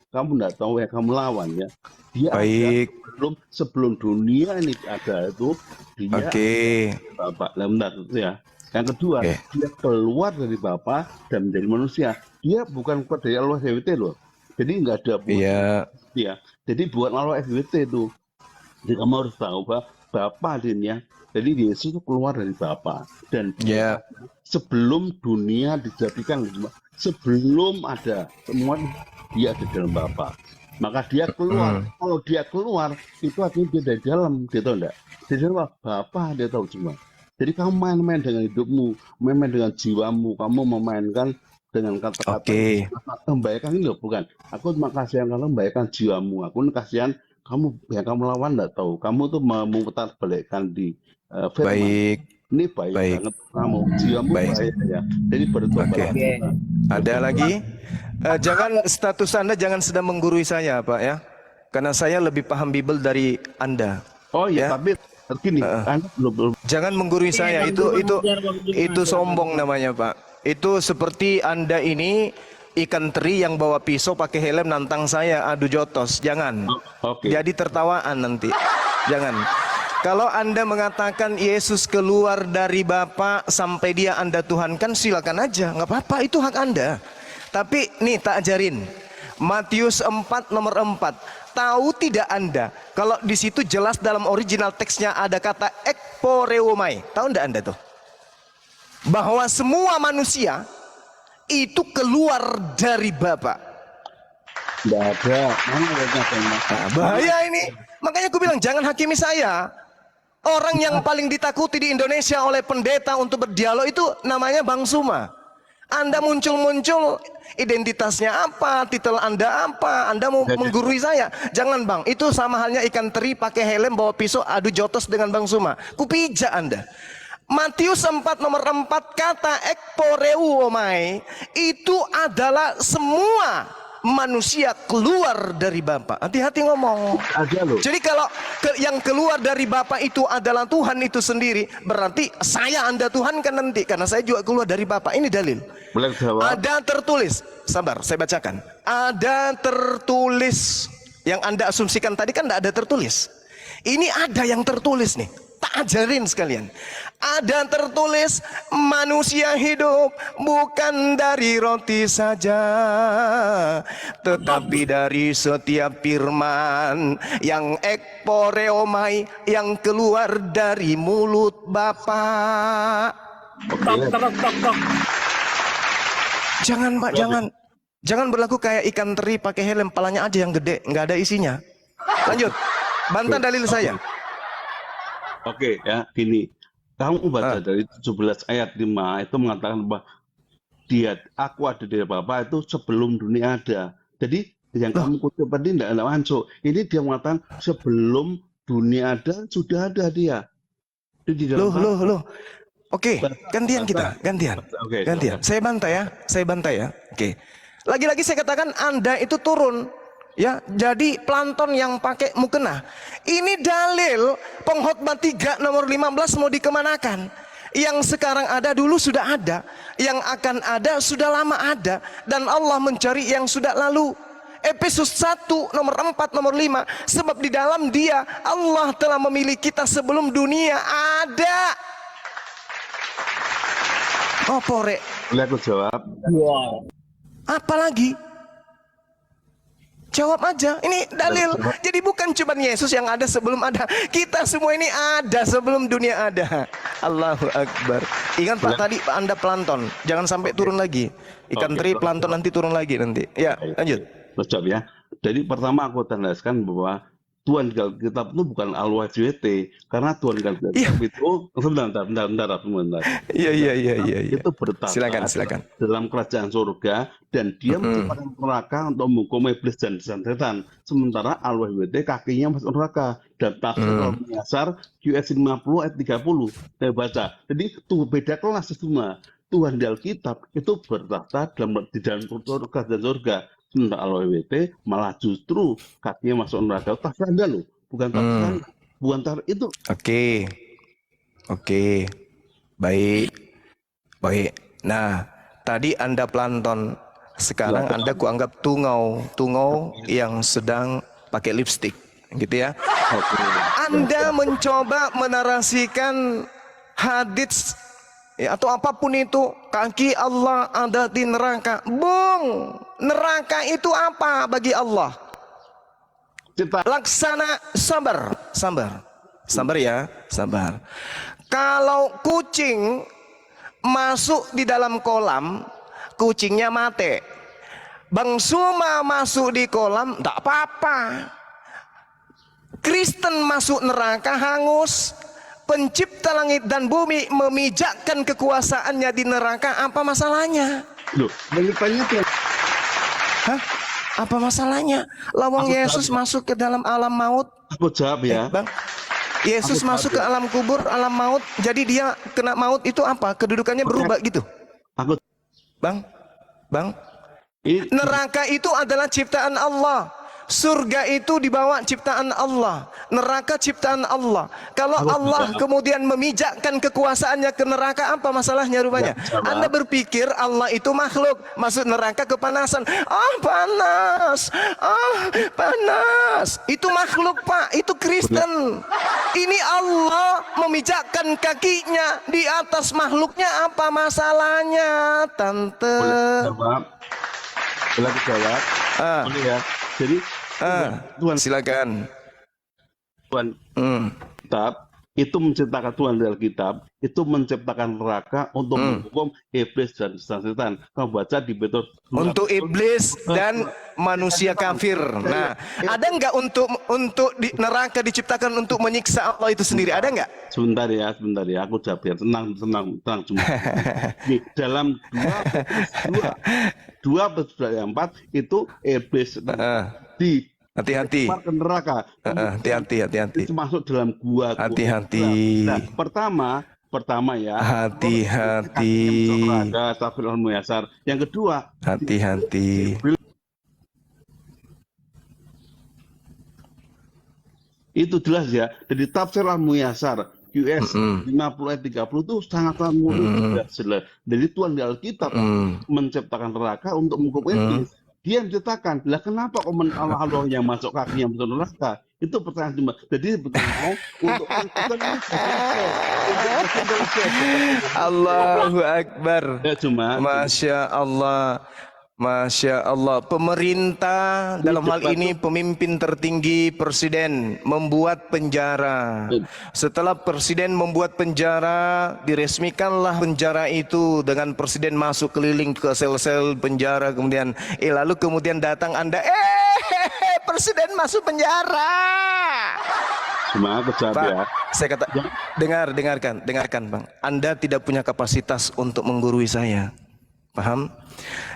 Speaker 7: Kamu tidak tahu ya kamu lawan ya. Dia
Speaker 1: baik.
Speaker 7: Sebelum dunia ini ada itu dia. Bapak, bentar itu ya. Yang kedua, dia keluar dari Bapa dan menjadi manusia. Dia bukan keluar dari Allah SWT loh. Jadi nggak ada ya. Jadi buat Allah SWT itu. Jadi kamu harus tahu bahwa Bapa ya. Jadi Yesus itu keluar dari Bapa dan sebelum dunia dijadikan, sebelum ada semua dia ada dalam Bapa. Maka dia keluar. Kalau dia keluar itu artinya dia dari dalam, dia tahu enggak? Di dalam Bapa dia tahu semua. Jadi kamu main-main dengan hidupmu, main-main dengan jiwamu, kamu memainkan dengan kata-kata membaikkan ini loh, bukan. Aku cuma kasihan kalau membaikkan jiwamu. Aku kasihan kamu yang kamu lawan enggak tahu. Kamu tuh memutar balikkan di firman.
Speaker 1: Baik.
Speaker 7: Ini baik banget kamu, jiwamu baik ya. Jadi bertobat.
Speaker 1: Ada lagi? Jangan status Anda jangan sedang menggurui saya, Pak ya. Karena saya lebih paham Bible dari Anda.
Speaker 7: Oh iya, tapi gini, Anda belum.
Speaker 1: Jangan menggurui saya. Itu sombong namanya, Pak. Itu seperti Anda ini ikan teri yang bawa pisau pakai helm nantang saya adu jotos. Jangan. Jadi tertawaan nanti. Jangan. Kalau Anda mengatakan Yesus keluar dari Bapa sampai dia Anda tuhankan, silakan aja, nggak apa-apa, itu hak Anda. Tapi nih tak ajarin Matius 4 nomor 4. Tahu tidak Anda kalau di situ jelas dalam original teksnya ada kata ekporeomai. Tahu enggak Anda tuh? Bahwa semua manusia itu keluar dari Bapa.
Speaker 7: Tidak ada.
Speaker 1: Bahaya ini. Makanya aku bilang jangan hakimi saya. Orang yang paling ditakuti di Indonesia oleh pendeta untuk berdialog itu namanya Bang Suma. Anda muncul-muncul identitasnya apa, titel Anda apa, Anda mau menggurui saya. Jangan Bang, itu sama halnya ikan teri pakai helm bawa pisau adu jotos dengan Bang Suma. Kupijak Anda. Matius 4 nomor 4 kata ekporeuomai itu adalah semua manusia keluar dari Bapa. Hati-hati ngomong.
Speaker 7: Ada loh.
Speaker 1: Jadi kalau yang keluar dari Bapa itu adalah Tuhan itu sendiri, berarti saya Anda Tuhan kan nanti, karena saya juga keluar dari Bapa. Ini dalil.
Speaker 7: Boleh jawab?
Speaker 1: Ada tertulis. Sabar, saya bacakan. Ada tertulis. Yang Anda asumsikan tadi kan tidak ada tertulis. Ini ada yang tertulis nih. Tak ajarin sekalian. Ada tertulis, manusia hidup bukan dari roti saja, tetapi dari setiap firman yang ekporeomai, yang keluar dari mulut Bapa. Jangan Pak, jangan. Jangan berlaku kayak ikan teri pakai helm, palanya aja yang gede, nggak ada isinya. Lanjut, bantah dalil saya.
Speaker 7: Oke ya, gini. Kamu baca dari 17 ayat 5 itu mengatakan bahwa aku ada di Bapa itu sebelum dunia ada. Jadi yang kamu kutip tadi tidak masuk. Ini dia mengatakan sebelum dunia ada sudah ada dia.
Speaker 1: Loh. Oke, gantian kita, gantian.
Speaker 7: Oke,
Speaker 1: Gantian. Saya bantah ya. Oke. Lagi-lagi saya katakan Anda itu turun. Ya, jadi plankton yang pakai mukena. Ini dalil pengkhotbah 3 nomor 15 mau dikemanakan. Yang sekarang ada dulu sudah ada, yang akan ada sudah lama ada, dan Allah mencari yang sudah lalu. Efesus 1 nomor 4 nomor 5, sebab di dalam Dia Allah telah memilih kita sebelum dunia ada. Oh pore.
Speaker 7: Boleh aku jawab?
Speaker 1: Apalagi? Jawab aja, ini dalil. Jadi bukan cuma Yesus yang ada sebelum ada. Kita semua ini ada sebelum dunia ada. Allahu Akbar. Ingat Pak, tadi Anda plankton, jangan sampai turun lagi. Ikan teri plankton nanti turun lagi nanti. Ya, lanjut.
Speaker 7: Jawab ya. Jadi pertama aku tandaskan bahwa Tuhan di Alkitab itu bukan Al-WHWT, karena Tuhan di Alkitab itu bentar.
Speaker 1: Iya.
Speaker 7: Itu bertata
Speaker 1: Silakan.
Speaker 7: dalam kerajaan surga, dan dia menciptakan neraka untuk menghukum iblis dan setan. Sementara Al-WHWT kakinya masuk neraka. Dan tafsir menyasar QS 50 ayat 30. Saya baca. Jadi itu beda kelas semua. Tuhan di Alkitab itu bertata di dalam kerajaan surga. Sementara Al-WHWT malah justru kakinya masuk neraka. Tafsir Anda loh, bukan tafsir bukan tafsir itu.
Speaker 1: Oke. Baik. Nah, tadi Anda plankton, sekarang Anda kuanggap tungau yang sedang pakai lipstik, gitu ya. Anda mencoba menarasikan hadits atau apapun itu, kaki Allah ada di neraka. Bung, neraka itu apa bagi Allah? Laksana sabar ya. Kalau kucing masuk di dalam kolam, kucingnya mati. Bang Suma masuk di kolam, tak apa-apa. Kristen masuk neraka hangus. Pencipta langit dan bumi memijakkan kekuasaannya di neraka, apa masalahnya?
Speaker 7: Loh, bertanya tuh.
Speaker 1: Hah? Apa masalahnya? Lawang Yesus masuk ke dalam alam maut.
Speaker 7: Aku jawab ya.
Speaker 1: Bang, Yesus masuk ke alam kubur, alam maut. Jadi dia kena maut itu apa? Kedudukannya berubah gitu. Bang. Neraka itu adalah ciptaan Allah. Surga itu dibawa ciptaan Allah, neraka ciptaan Allah. Kalau Allah kemudian memijakkan kekuasaannya ke neraka, apa masalahnya rupanya? Anda berpikir Allah itu makhluk, masuk neraka kepanasan. Panas. Itu makhluk Pak, itu Kristen. Ini Allah memijakkan kakinya di atas makhluknya, apa masalahnya, Tante?
Speaker 7: Boleh jawab? Boleh ya. Jadi Tuhan
Speaker 1: silakan.
Speaker 7: Tuhan kitab itu menciptakan Tuhan dari Alkitab itu menciptakan neraka untuk menghukum iblis dan setan. Kamu baca di Petrus.
Speaker 1: Untuk iblis dan manusia kafir. Nah, ada nggak untuk di neraka diciptakan untuk menyiksa Allah itu sendiri? Ada nggak?
Speaker 7: Sebentar ya. Aku jawab ya. Tenang cuma. Di dalam 2 Petrus 4 itu iblis di
Speaker 1: hati-hati
Speaker 7: ke neraka.
Speaker 1: Hati-hati.
Speaker 7: Itu masuk dalam gua.
Speaker 1: Hati-hati.
Speaker 7: Nah, pertama ya.
Speaker 1: Hati-hati.
Speaker 7: Yang kedua,
Speaker 1: hati-hati.
Speaker 7: Itu jelas ya. Jadi tafsir Al-Muyassar US 50 ayat 30 itu sangat mudah jelas. Jadi Tuhan di Alkitab menciptakan neraka untuk menghukum iblis. Dia menciptakan. Lah kenapa Allah yang masuk kaki yang masuk neraka? Itu pertanyaan cuma. Jadi sebetulnya untuk
Speaker 1: Allahu Akbar.
Speaker 7: ya cuma
Speaker 1: Masya Allah. Masya Allah, pemerintah dalam hal ini pemimpin tertinggi presiden membuat penjara. Setelah presiden membuat penjara, diresmikanlah penjara itu dengan presiden masuk keliling ke sel-sel penjara. Kemudian, lalu kemudian datang Anda, presiden masuk penjara.
Speaker 7: cuma kejap
Speaker 1: Pak,
Speaker 7: ya.
Speaker 1: saya kata, dengarkan Bang. Anda tidak punya kapasitas untuk menggurui saya. Paham?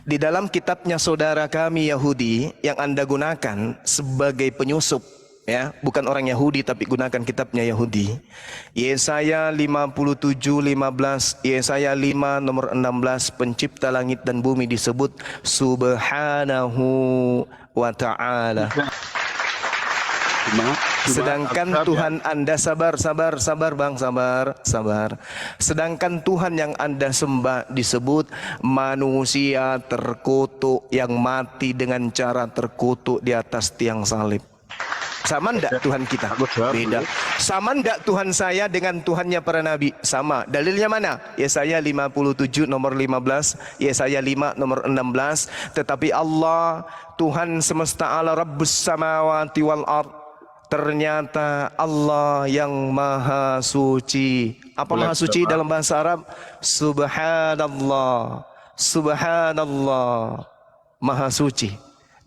Speaker 1: Di dalam kitabnya saudara kami Yahudi yang Anda gunakan sebagai penyusup, ya, bukan orang Yahudi tapi gunakan kitabnya Yahudi. Yesaya 57:15, Yesaya 5 nomor 16, pencipta langit dan bumi disebut Subhanahu wa ta'ala. Sedangkan Tuhan Anda sabar Bang, sabar. Sedangkan Tuhan yang Anda sembah disebut manusia terkutuk yang mati dengan cara terkutuk di atas tiang salib. Sama enggak Tuhan kita? Beda. Sama enggak Tuhan saya dengan Tuhannya para nabi? Sama. Dalilnya mana? Yesaya 57 nomor 15, Yesaya 5 nomor 16. Tetapi Allah, Tuhan semesta alam, Rabbus samawati wal ard, ternyata Allah yang maha suci. Apa maha suci dalam bahasa Arab? Subhanallah. Subhanallah. Maha suci.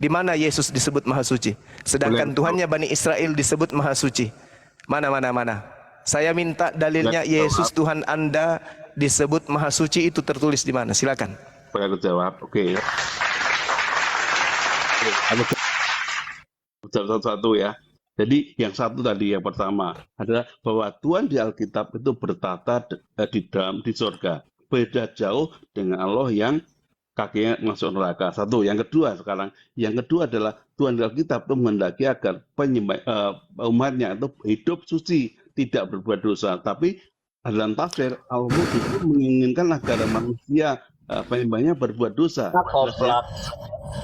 Speaker 1: Di mana Yesus disebut maha suci? Sedangkan Tuhannya Bani Israel disebut maha suci. Mana. Saya minta dalilnya Yesus Tuhan Anda disebut maha suci, itu tertulis di mana? Silakan.
Speaker 7: Aku jawab. Oke. Aku jawab satu ya. Jadi yang satu tadi, yang pertama adalah bahwa Tuhan di Alkitab itu bertata di surga. Beda jauh dengan Allah yang kakinya masuk neraka. Satu. Yang kedua adalah Tuhan di Alkitab itu menghendaki agar umatnya itu hidup suci, tidak berbuat dosa. Tapi dalam tafsir Allah itu menginginkan agar manusia penyembahnya berbuat dosa.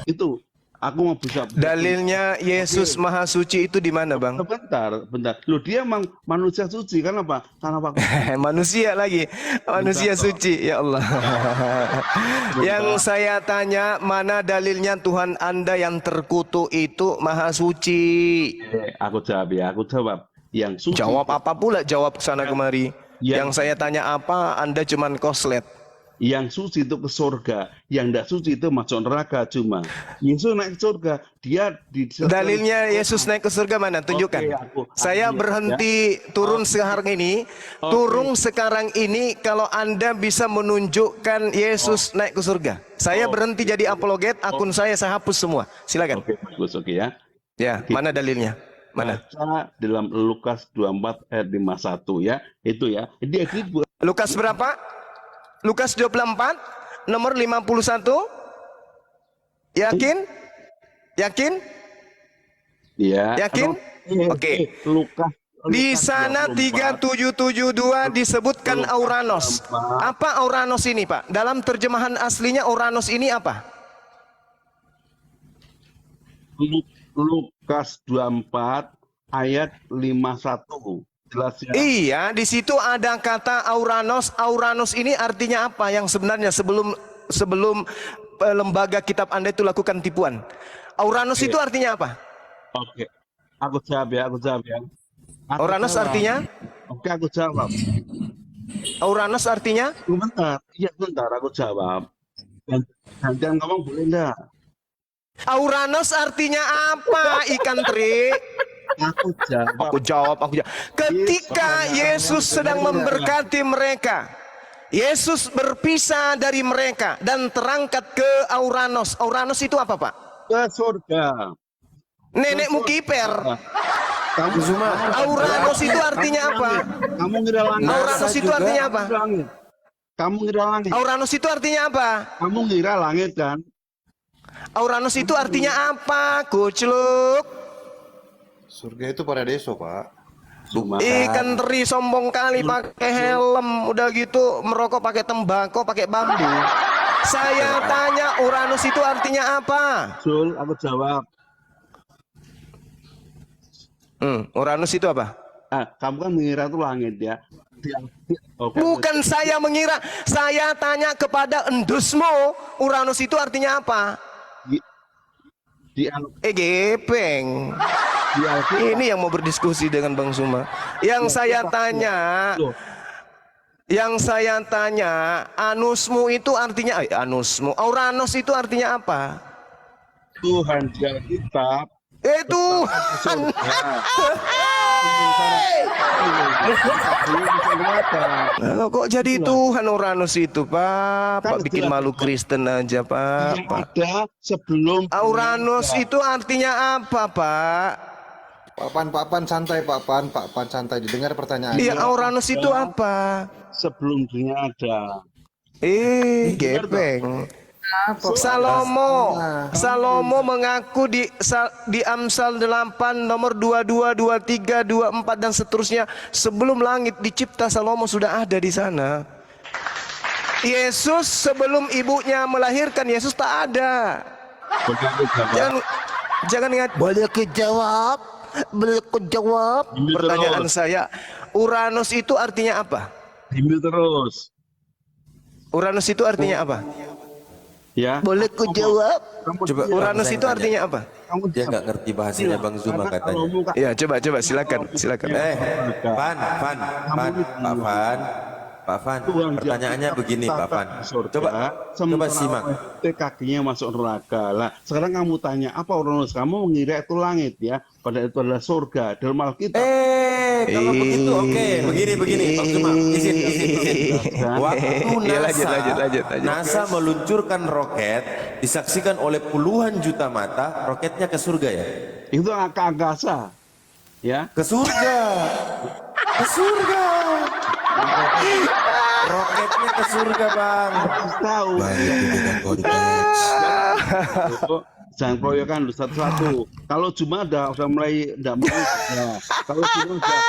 Speaker 7: Itu. Aku mau bisa.
Speaker 1: Dalilnya Yesus maha suci itu di mana, Bang?
Speaker 7: Bentar. Loh, dia memang manusia suci, kan apa? Karena apa?
Speaker 1: Manusia lagi. Manusia suci, ya Allah. Yang saya tanya, mana dalilnya Tuhan Anda yang terkutuk itu maha suci?
Speaker 7: Aku jawab. Yang suci.
Speaker 1: Jawab apa pula, jawab sana kemari. Yang saya tanya apa, Anda cuman koslet.
Speaker 7: Yang suci itu ke surga, yang tidak suci itu masuk neraka. Cuma Yesus naik ke surga, dia di
Speaker 1: dalilnya Yesus naik ke surga mana? Tunjukkan. Saya berhenti turun sekarang ini. Turun sekarang ini kalau Anda bisa menunjukkan Yesus naik ke surga. Saya berhenti jadi apologet, akun saya hapus semua. Silakan.
Speaker 7: Oke, bagus, oke ya.
Speaker 1: Ya, mana dalilnya? Mana?
Speaker 7: Baca dalam Lukas 24 ayat 51 ya. Itu ya. Dia
Speaker 1: Lukas berapa? Lukas 24 nomor 51. Yakin?
Speaker 7: Ya.
Speaker 1: Yakin? Oke.
Speaker 7: Lukas.
Speaker 1: Di sana 3772 disebutkan Auranos. Apa Auranos ini, Pak? Dalam terjemahan aslinya Auranos ini apa?
Speaker 7: Lukas 24 ayat 51. Jelas ya?
Speaker 1: Iya, di situ ada kata Auranos. Auranos ini artinya apa? Yang sebenarnya sebelum lembaga kitab Anda itu lakukan tipuan. Auranos itu artinya apa?
Speaker 7: Oke. Aku jawab ya.
Speaker 1: Auranos artinya?
Speaker 7: Oke, aku jawab.
Speaker 1: Auranos artinya?
Speaker 7: Bentar, aku jawab. Jangan ngomong boleh enggak?
Speaker 1: Auranos artinya apa, ikan teri? Aku jawab. Ketika Yesus sedang memberkati mereka, Yesus berpisah dari mereka dan terangkat ke Auranos. Auranos itu apa, Pak?
Speaker 7: Ke surga.
Speaker 1: Nenekmu kiper. Auranos itu artinya apa?
Speaker 7: Kamu ngira langit.
Speaker 1: Auranos itu artinya apa?
Speaker 7: Kamu ngira langit.
Speaker 1: Auranos itu artinya apa?
Speaker 7: Kamu ngira langit kan?
Speaker 1: Auranos itu artinya apa, Kucluk?
Speaker 2: Surga itu paradiso, Pak.
Speaker 1: Ikan teri sombong kali pakai helm, udah gitu merokok pakai tembakau, pakai bambu. Saya tanya Uranus itu artinya apa?
Speaker 7: Sul, aku jawab.
Speaker 1: Uranus itu apa?
Speaker 7: Kamu kan mengira itu langit ya. Oke.
Speaker 1: Bukan saya mengira, saya tanya kepada endusmu, Uranus itu artinya apa? Gepeng. Ini yang mau berdiskusi dengan Bang Zuma. Yang saya tanya, anusmu itu artinya, Uranus itu artinya apa?
Speaker 7: Tuhan di Alkitab.
Speaker 1: Tuhan. Loh, kok jadi Tuhan Uranus itu, Pak? Pak bikin malu Kristen aja, Pak.
Speaker 7: Ada sebelum
Speaker 1: Uranus itu artinya apa, Pak?
Speaker 2: Pak Pan santai, Pak Pan santai, didengar pertanyaan.
Speaker 1: Iya, Uranus itu apa?
Speaker 7: Sebelum dunia ada.
Speaker 1: Gepeng. Salomo mengaku di Amsal 8 nomor 22, 23, 24 dan seterusnya, sebelum langit dicipta Salomo sudah ada di sana. Yesus sebelum ibunya melahirkan Yesus tak ada. Jangan ingat. Boleh kejawab? Pertanyaan saya, Uranus itu artinya apa?
Speaker 7: Bimbel terus.
Speaker 1: Uranus itu artinya apa?
Speaker 7: Ya.
Speaker 1: Boleh ku jawab?
Speaker 5: Coba
Speaker 1: Uranus itu artinya apa?
Speaker 5: Dia nggak ngerti bahasanya Bang Zuma katanya.
Speaker 1: Ya, coba silakan.
Speaker 5: Pak Fan, pertanyaannya begini Pak Fan. Coba simak.
Speaker 7: Kakinya masuk neraka. Lah, sekarang kamu tanya apa Uranus? Kamu mengira itu langit ya, padahal itu adalah surga. Dalam Alkitab.
Speaker 5: Kalau begitu oke. Begini Bang Zuma, izin. Waktu NASA meluncurkan roket, disaksikan oleh puluhan juta mata, roketnya ke surga ya?
Speaker 7: Itu ke angkasa. Ya.
Speaker 5: Ke surga. Roketnya ke surga, Bang.
Speaker 7: Tahu. Jangan proyekkan satu-satu. Kalau cuma udah mulai tidak mau. Ya. Kalau cuma udah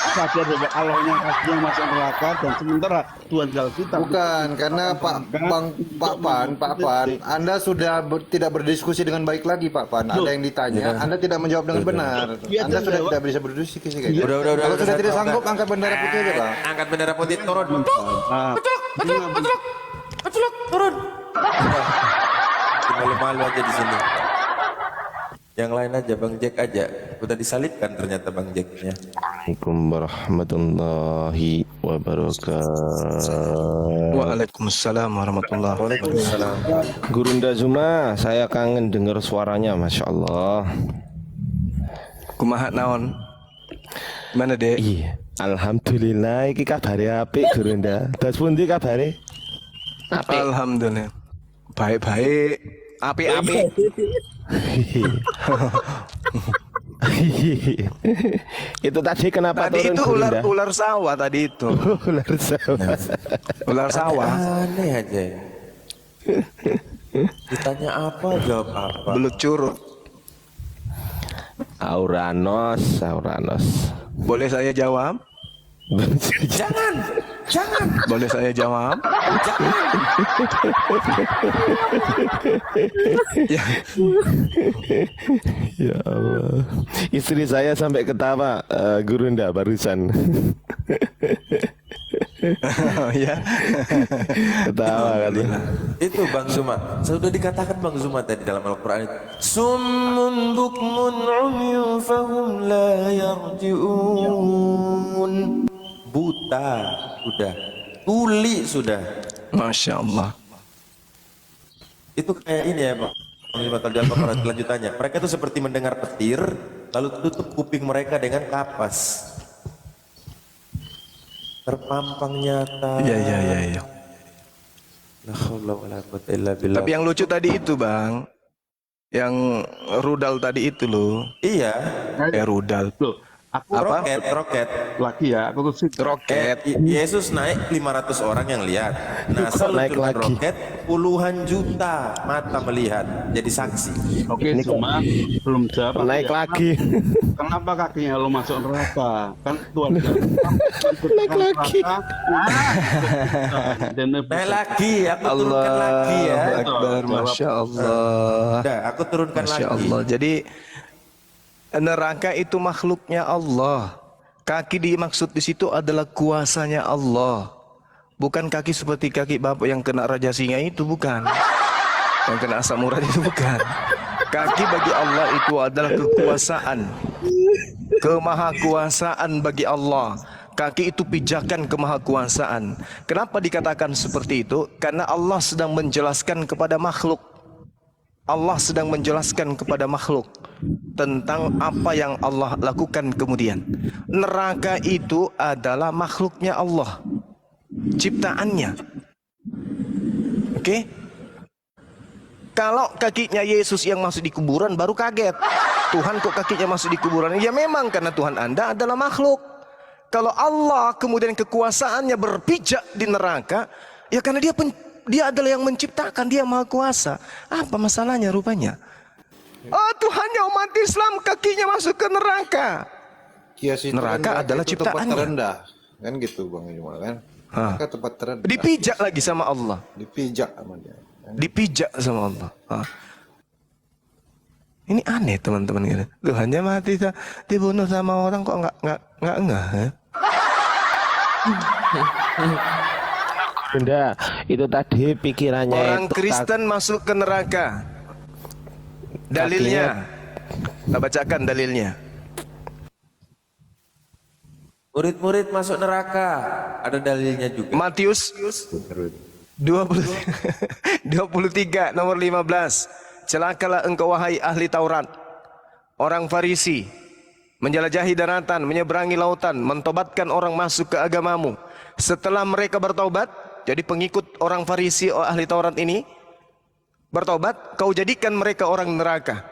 Speaker 7: sadar bahwa Allahnya kasihnya masuk neraka dan sementara Tuhan tinggal kita.
Speaker 2: Bukan, karena Pak Pan, Anda sudah tidak berdiskusi dengan baik lagi, Pak Pan. Ada yang ditanya, Anda tidak menjawab dengan benar. Anda sudah tidak bisa berdiskusi kayaknya.
Speaker 5: Udah.
Speaker 2: Kalau sudah tidak sanggup, angkat bendera putih aja, Pak.
Speaker 5: Angkat bendera putih, turun. Turun. Malu-malu aja di sini. Yang lain aja, Bang Jack aja. Udah disalibkan ternyata Bang Jacknya.
Speaker 8: Assalamualaikum warahmatullahi wabarakatuh.
Speaker 1: Waalaikumsalam warahmatullahi wabarakatuh.
Speaker 8: Gurunda Zuma, saya kangen dengar suaranya, masya Allah.
Speaker 1: Kumaha naon? Mana dek?
Speaker 8: Iya, alhamdulillah. Iki kabare apik Gurunda. Das pundi kabare?
Speaker 1: Alhamdulillah. Baik-baik. Api-api.
Speaker 8: Itu tadi kenapa
Speaker 1: tadi
Speaker 8: turun
Speaker 1: itu
Speaker 8: Gurunda?
Speaker 1: ular sawah tadi itu.
Speaker 8: Ular sawah.
Speaker 1: Ular sawah.
Speaker 5: Aneh aja. Ditanya apa, jawab apa.
Speaker 1: Belut curut.
Speaker 8: Uranus.
Speaker 1: Boleh saya jawab?
Speaker 5: Jangan.
Speaker 1: Boleh saya jawab?
Speaker 8: Ya Allah. Istri saya sampai ketawa, Gurunda barusan.
Speaker 1: Ya.
Speaker 8: Ketawa kali.
Speaker 5: Itu Bang Zuma. Sudah dikatakan Bang Zuma tadi dalam Al-Qur'an. Summun bukmun umyun fahum la yarji'un. Buta sudah, tuli sudah.
Speaker 1: Masya Allah.
Speaker 5: Itu kayak ini ya Bang Zuma, dalam Al-Qur'an kelanjutannya. Mereka itu seperti mendengar petir, lalu tutup kuping mereka dengan kapas. Terpampang nyata.
Speaker 1: Iya.
Speaker 5: La haula wala quwwata illa billah.
Speaker 1: Tapi yang lucu tadi itu, Bang. Yang rudal tadi itu loh.
Speaker 5: Iya.
Speaker 1: Rudal.
Speaker 7: Loh, Aku
Speaker 5: roket.
Speaker 7: lagi ya, aku tuh
Speaker 1: Roket.
Speaker 5: Yesus naik 500 orang yang lihat. NASA
Speaker 8: naik
Speaker 5: luncurkan
Speaker 8: lagi.
Speaker 5: roket, puluhan juta mata melihat jadi saksi.
Speaker 7: Oke, cuma belum jawab.
Speaker 8: Naik lagi.
Speaker 7: Kenapa kakinya lo masuk neraka? Kan Tuhan
Speaker 8: Naik lagi.
Speaker 5: Naik lagi, aku turunkan lagi ya.
Speaker 1: Akbar, Masya Allah.
Speaker 5: Udah, aku turunkan
Speaker 1: Masya
Speaker 5: lagi.
Speaker 1: Allah. Jadi neraka itu makhluknya Allah. Kaki dimaksud di situ adalah kuasanya Allah. Bukan kaki seperti kaki bapak yang kena raja singa itu, bukan. Yang kena asam urat itu bukan. Kaki bagi Allah itu adalah kekuasaan. Kemahakuasaan bagi Allah. Kaki itu pijakan kemahakuasaan. Kenapa dikatakan seperti itu? Karena Allah sedang menjelaskan kepada makhluk. Allah sedang menjelaskan kepada makhluk tentang apa yang Allah lakukan kemudian. Neraka itu adalah makhluknya Allah, ciptaannya. Oke? Kalau kakinya Yesus yang masuk di kuburan baru kaget. Tuhan kok kakinya masuk di kuburan? Ya memang karena Tuhan Anda adalah makhluk. Kalau Allah kemudian kekuasaannya berpijak di neraka, ya karena dia adalah yang menciptakan, dia maha kuasa. Apa masalahnya rupanya? Oh, Tuhannya umat Islam kakinya masuk ke neraka.
Speaker 2: Kias itu
Speaker 1: Neraka adalah
Speaker 2: itu tempat
Speaker 1: ciptaannya.
Speaker 2: terendah. Kan gitu Bang Juma kan. Neraka tempat terendah.
Speaker 1: Dipijak lagi sama Allah.
Speaker 2: Dipijak sama dia.
Speaker 1: Dipijak sama Allah. Ini aneh teman-teman gitu. Tuhannya mati dibunuh sama orang kok nggak enggak.
Speaker 8: Bunda, itu tadi pikirannya
Speaker 1: Orang
Speaker 8: itu
Speaker 1: Kristen masuk ke neraka. Dalilnya, kita bacakan dalilnya.
Speaker 5: Murid-murid masuk neraka, ada dalilnya juga.
Speaker 1: Matius 23 nomor 15. Celakalah engkau wahai ahli Taurat, orang Farisi, menjelajahi daratan, menyeberangi lautan, mentobatkan orang masuk ke agamamu. Setelah mereka bertaubat, jadi pengikut orang Farisi, ahli Taurat ini bertobat, kau jadikan mereka orang neraka.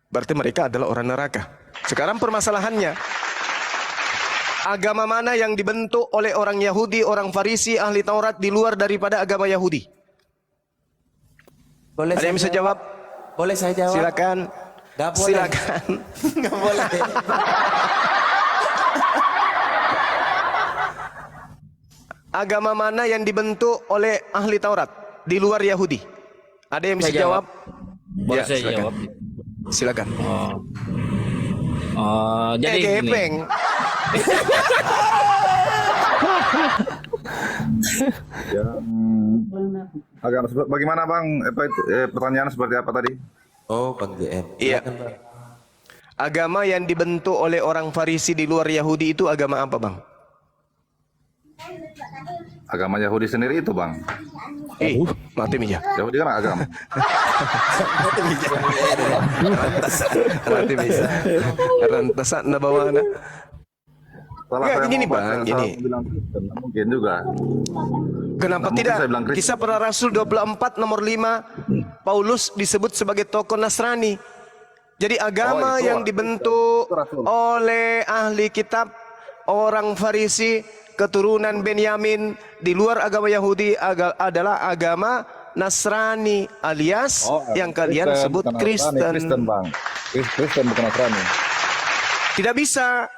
Speaker 1: Berarti mereka adalah orang neraka. Sekarang permasalahannya, agama mana yang dibentuk oleh orang Yahudi, orang Farisi, ahli Taurat di luar daripada agama Yahudi?
Speaker 5: Boleh
Speaker 1: Ada yang bisa jawab?
Speaker 5: Boleh saya jawab?
Speaker 1: Silakan.
Speaker 5: Nggak boleh.
Speaker 1: Silakan.
Speaker 5: Nggak boleh.
Speaker 1: Agama mana yang dibentuk oleh ahli Taurat di luar Yahudi? Ada yang bisa
Speaker 6: Saya
Speaker 1: jawab?
Speaker 6: Boleh
Speaker 1: Ya,
Speaker 6: saya
Speaker 1: silakan.
Speaker 6: jawab?
Speaker 1: Silakan.
Speaker 6: Jadi gini.
Speaker 1: Gepeng.
Speaker 9: Bagaimana Bang? Pertanyaan seperti apa tadi?
Speaker 5: Oh, Bang JM.
Speaker 1: Iya. Agama yang dibentuk oleh orang Farisi di luar Yahudi itu agama apa, Bang?
Speaker 9: Agama Yahudi sendiri itu Bang.
Speaker 1: Mati Mija.
Speaker 9: Yahudi kan agama.
Speaker 1: Mati Mija. Rantasan na bawana.
Speaker 9: Salah
Speaker 1: Enggak,
Speaker 9: saya
Speaker 1: gini
Speaker 9: mau baca,
Speaker 1: Bang,
Speaker 9: salah
Speaker 1: gini.
Speaker 9: bilang Kristen, mungkin juga.
Speaker 1: Kenapa
Speaker 9: Mungkin
Speaker 1: tidak?
Speaker 9: saya bilang Kristen.
Speaker 1: Kisah Para Rasul 24 nomor 5, Paulus disebut sebagai tokoh Nasrani. Jadi agama
Speaker 9: itu,
Speaker 1: yang dibentuk
Speaker 9: itu Rasul.
Speaker 1: oleh ahli kitab, orang Farisi, keturunan Benyamin di luar agama Yahudi adalah agama Nasrani alias yang kalian sebut Kristen.
Speaker 9: Kristen Bang. Kristen bukan Nasrani.
Speaker 1: Tidak bisa.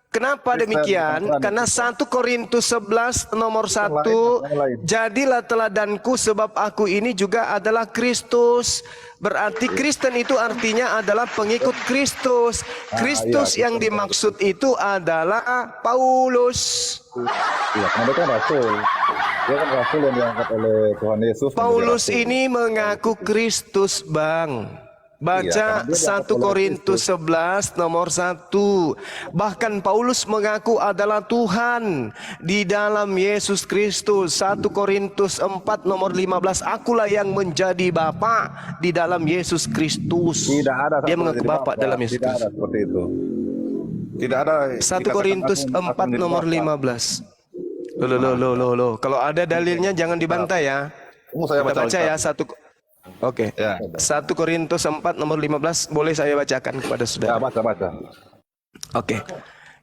Speaker 1: Kenapa
Speaker 9: Kristen,
Speaker 1: demikian?
Speaker 9: bukan
Speaker 1: Karena 1 Korintus 11 nomor 1, jadilah teladanku sebab aku ini juga adalah Kristus. Berarti Kristen itu artinya adalah pengikut Kristus. Kristus yang dimaksud itu adalah Paulus.
Speaker 9: Iya, karena dia kan Rasul. Dia kan Rasul yang diangkat oleh Tuhan Yesus.
Speaker 1: Paulus ini mengaku Kristus, Bang. Baca 1 Korintus 11 nomor 1. Bahkan Paulus mengaku adalah Tuhan di dalam Yesus Kristus. 1 Korintus 4 nomor 15. Akulah yang menjadi Bapa di dalam Yesus Kristus.
Speaker 9: Tidak ada.
Speaker 1: Dia mengaku Bapa dalam Yesus
Speaker 9: Tidak ada
Speaker 1: Kristus.
Speaker 9: seperti itu. Tidak ada.
Speaker 1: 1 Korintus 4 nomor 15. Loh. Kalau ada dalilnya jangan dibantai ya.
Speaker 9: Saya
Speaker 1: Kita baca ya 1. Oke.
Speaker 9: Ya.
Speaker 1: 1 Korintus 4 nomor 15 boleh saya bacakan kepada saudara.
Speaker 9: Ya, baca.
Speaker 1: Oke.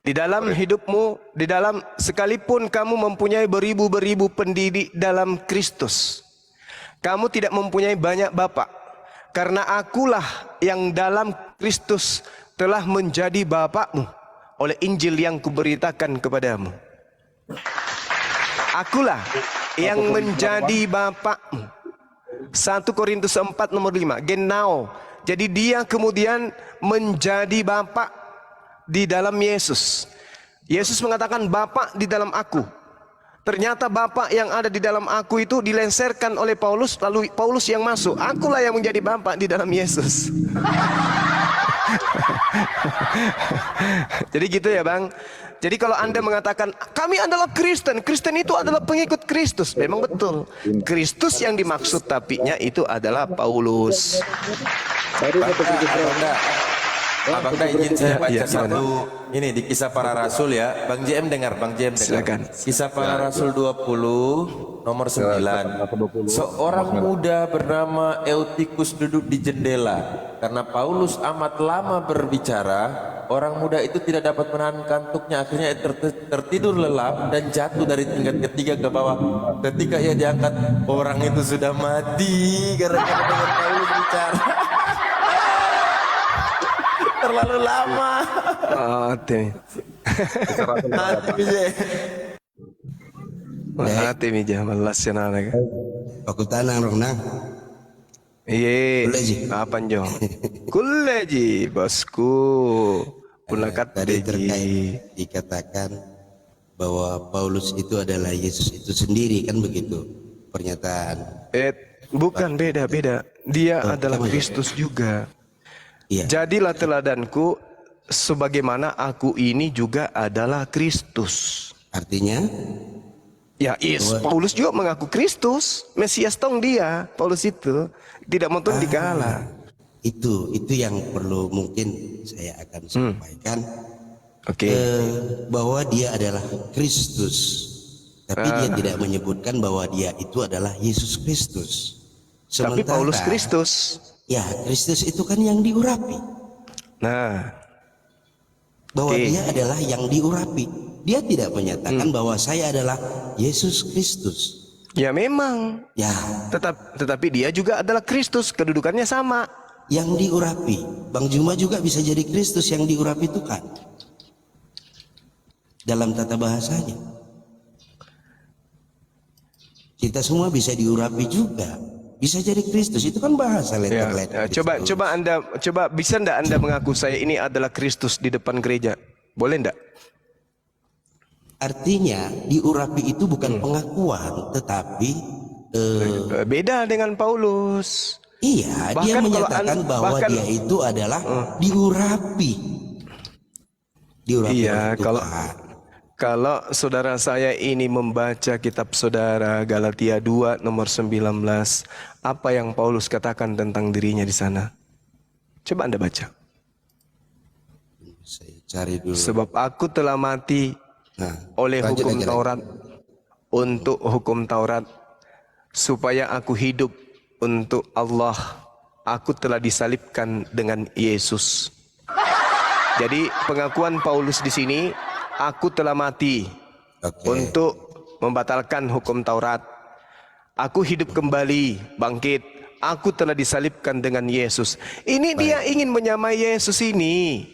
Speaker 1: Di dalam hidupmu, di dalam sekalipun kamu mempunyai beribu-beribu pendidik dalam Kristus, kamu tidak mempunyai banyak bapak, karena akulah yang dalam Kristus telah menjadi bapakmu oleh Injil yang kuberitakan kepadamu. Akulah yang menjadi bapakmu. 1 Korintus 4 nomor 5. Genau. Jadi dia kemudian menjadi bapak di dalam Yesus. Yesus mengatakan Bapa di dalam aku. Ternyata Bapa yang ada di dalam aku itu dilenserkan oleh Paulus, lalu Paulus yang masuk. Akulah yang menjadi Bapa di dalam Yesus. Jadi gitu ya Bang. Jadi kalau Anda mengatakan kami adalah Kristen, Kristen itu adalah pengikut Kristus, memang betul. Kristus yang dimaksud tapinya itu adalah Paulus.
Speaker 5: Abang izin saya baca satu ini di Kisah Para Rasul ya. Bang JM dengar, Bang JM dengar.
Speaker 1: Silakan.
Speaker 5: Kisah Para Rasul 20 nomor 9. Seorang muda bernama Eutikus duduk di jendela. Karena Paulus amat lama berbicara, orang muda itu tidak dapat menahan kantuknya. Akhirnya tertidur lelap dan jatuh dari tingkat ketiga ke bawah. Ketika ia diangkat, orang itu sudah mati gara-gara dengar Paulus bicara. Terlalu lama.
Speaker 1: Mati. Mati mija malas ya nana.
Speaker 4: Aku tanang renang.
Speaker 1: Iya. Apa jo? Kuleji bosku. Punakat
Speaker 4: tadi terkait dikatakan bahwa Paulus itu adalah Yesus itu sendiri, kan begitu pernyataan.
Speaker 1: Bukan, beda. Dia adalah Kristus juga.
Speaker 4: Iya.
Speaker 1: Jadilah teladanku sebagaimana aku ini juga adalah Kristus.
Speaker 4: Artinya?
Speaker 1: Ya, Paulus juga mengaku Kristus, Mesias tong dia. Paulus itu tidak mau dikalah.
Speaker 4: Itu yang perlu mungkin saya akan sampaikan.
Speaker 1: Oke.
Speaker 4: Bahwa dia adalah Kristus, tapi dia tidak menyebutkan bahwa dia itu adalah Yesus Kristus.
Speaker 1: Tapi Paulus Kristus.
Speaker 4: Ya, Kristus itu kan yang diurapi.
Speaker 1: Nah,
Speaker 4: bahwa dia adalah yang diurapi. Dia tidak menyatakan bahwa saya adalah Yesus Kristus.
Speaker 1: Ya memang.
Speaker 4: Ya.
Speaker 1: Tetapi dia juga adalah Kristus, kedudukannya sama.
Speaker 4: Yang diurapi. Bang Juma juga bisa jadi Kristus yang diurapi itu kan. Dalam tata bahasanya. Kita semua bisa diurapi juga. Bisa jadi Kristus, itu kan bahasa letter-letter.
Speaker 1: Coba bisa ndak Anda mengaku saya ini adalah Kristus di depan gereja? Boleh ndak?
Speaker 4: Artinya diurapi itu bukan pengakuan, tetapi
Speaker 1: beda dengan Paulus.
Speaker 4: Iya, dia menyatakan bahwa dia itu adalah diurapi. Diurapi.
Speaker 1: Iya, kalau saudara saya ini membaca kitab saudara Galatia 2 nomor 19, apa yang Paulus katakan tentang dirinya di sana? Coba Anda baca.
Speaker 4: Saya cari dulu.
Speaker 1: Sebab aku telah mati oleh hukum Taurat untuk hukum Taurat, supaya aku hidup untuk Allah. Aku telah disalibkan dengan Yesus. Jadi pengakuan Paulus di sini, aku telah mati untuk membatalkan hukum Taurat. Aku hidup kembali, bangkit. Aku telah disalibkan dengan Yesus. Ini dia ingin menyamai Yesus ini.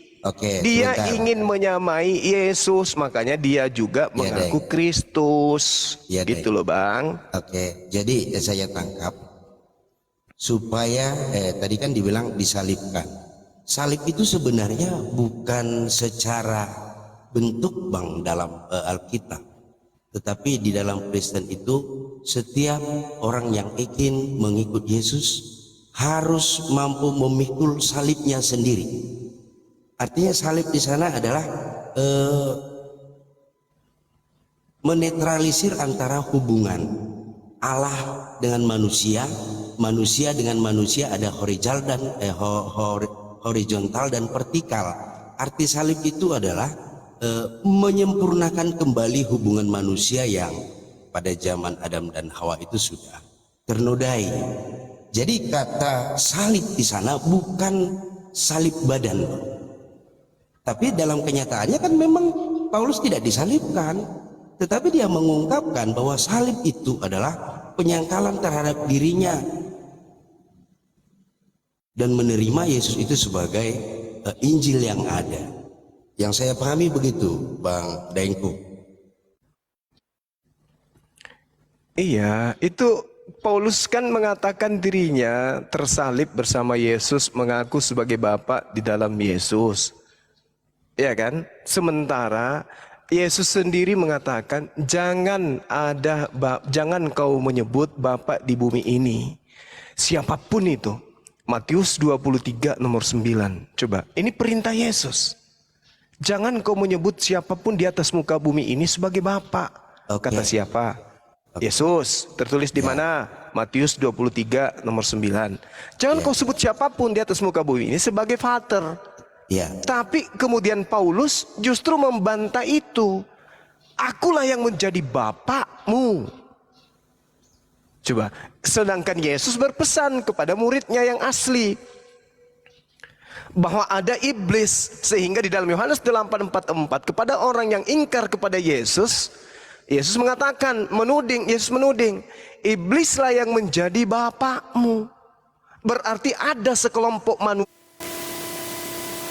Speaker 1: Dia ingin menyamai Yesus, makanya dia juga mengaku Kristus. Gitu loh Bang.
Speaker 4: Jadi saya tangkap supaya tadi kan dibilang disalibkan. Salib itu sebenarnya bukan secara bentuk Bang dalam Alkitab, tetapi di dalam Kristen itu setiap orang yang ingin mengikut Yesus harus mampu memikul salibnya sendiri. Artinya salib di sana adalah menetralisir antara hubungan Allah dengan manusia, manusia dengan manusia, ada horizontal dan vertikal. Arti salib itu adalah menyempurnakan kembali hubungan manusia yang pada zaman Adam dan Hawa itu sudah ternodai. Jadi kata salib di sana bukan salib badan, Tapi dalam kenyataannya kan memang Paulus tidak disalibkan, tetapi dia mengungkapkan bahwa salib itu adalah penyangkalan terhadap dirinya dan menerima Yesus itu sebagai Injil yang ada. Yang saya pahami begitu, Bang Daengku.
Speaker 1: Iya, itu Paulus kan mengatakan dirinya tersalib bersama Yesus, mengaku sebagai Bapa di dalam Yesus. Ya kan? Sementara Yesus sendiri mengatakan jangan kau menyebut Bapa di bumi ini. Siapapun itu. Matius 23 nomor 9. Coba, ini perintah Yesus. Jangan kau menyebut siapapun di atas muka bumi ini sebagai Bapa. Kata siapa? Yesus. Tertulis di mana? Matius 23 nomor 9. Jangan kau sebut siapapun di atas muka bumi ini sebagai Father. Tapi kemudian Paulus justru membantah itu. Akulah yang menjadi bapakmu. Coba, sedangkan Yesus berpesan kepada muridnya yang asli bahwa ada iblis, sehingga di dalam Yohanes 8:44 kepada orang yang ingkar kepada Yesus, Yesus mengatakan, Yesus menuding, iblislah yang menjadi bapakmu. Berarti ada sekelompok manusia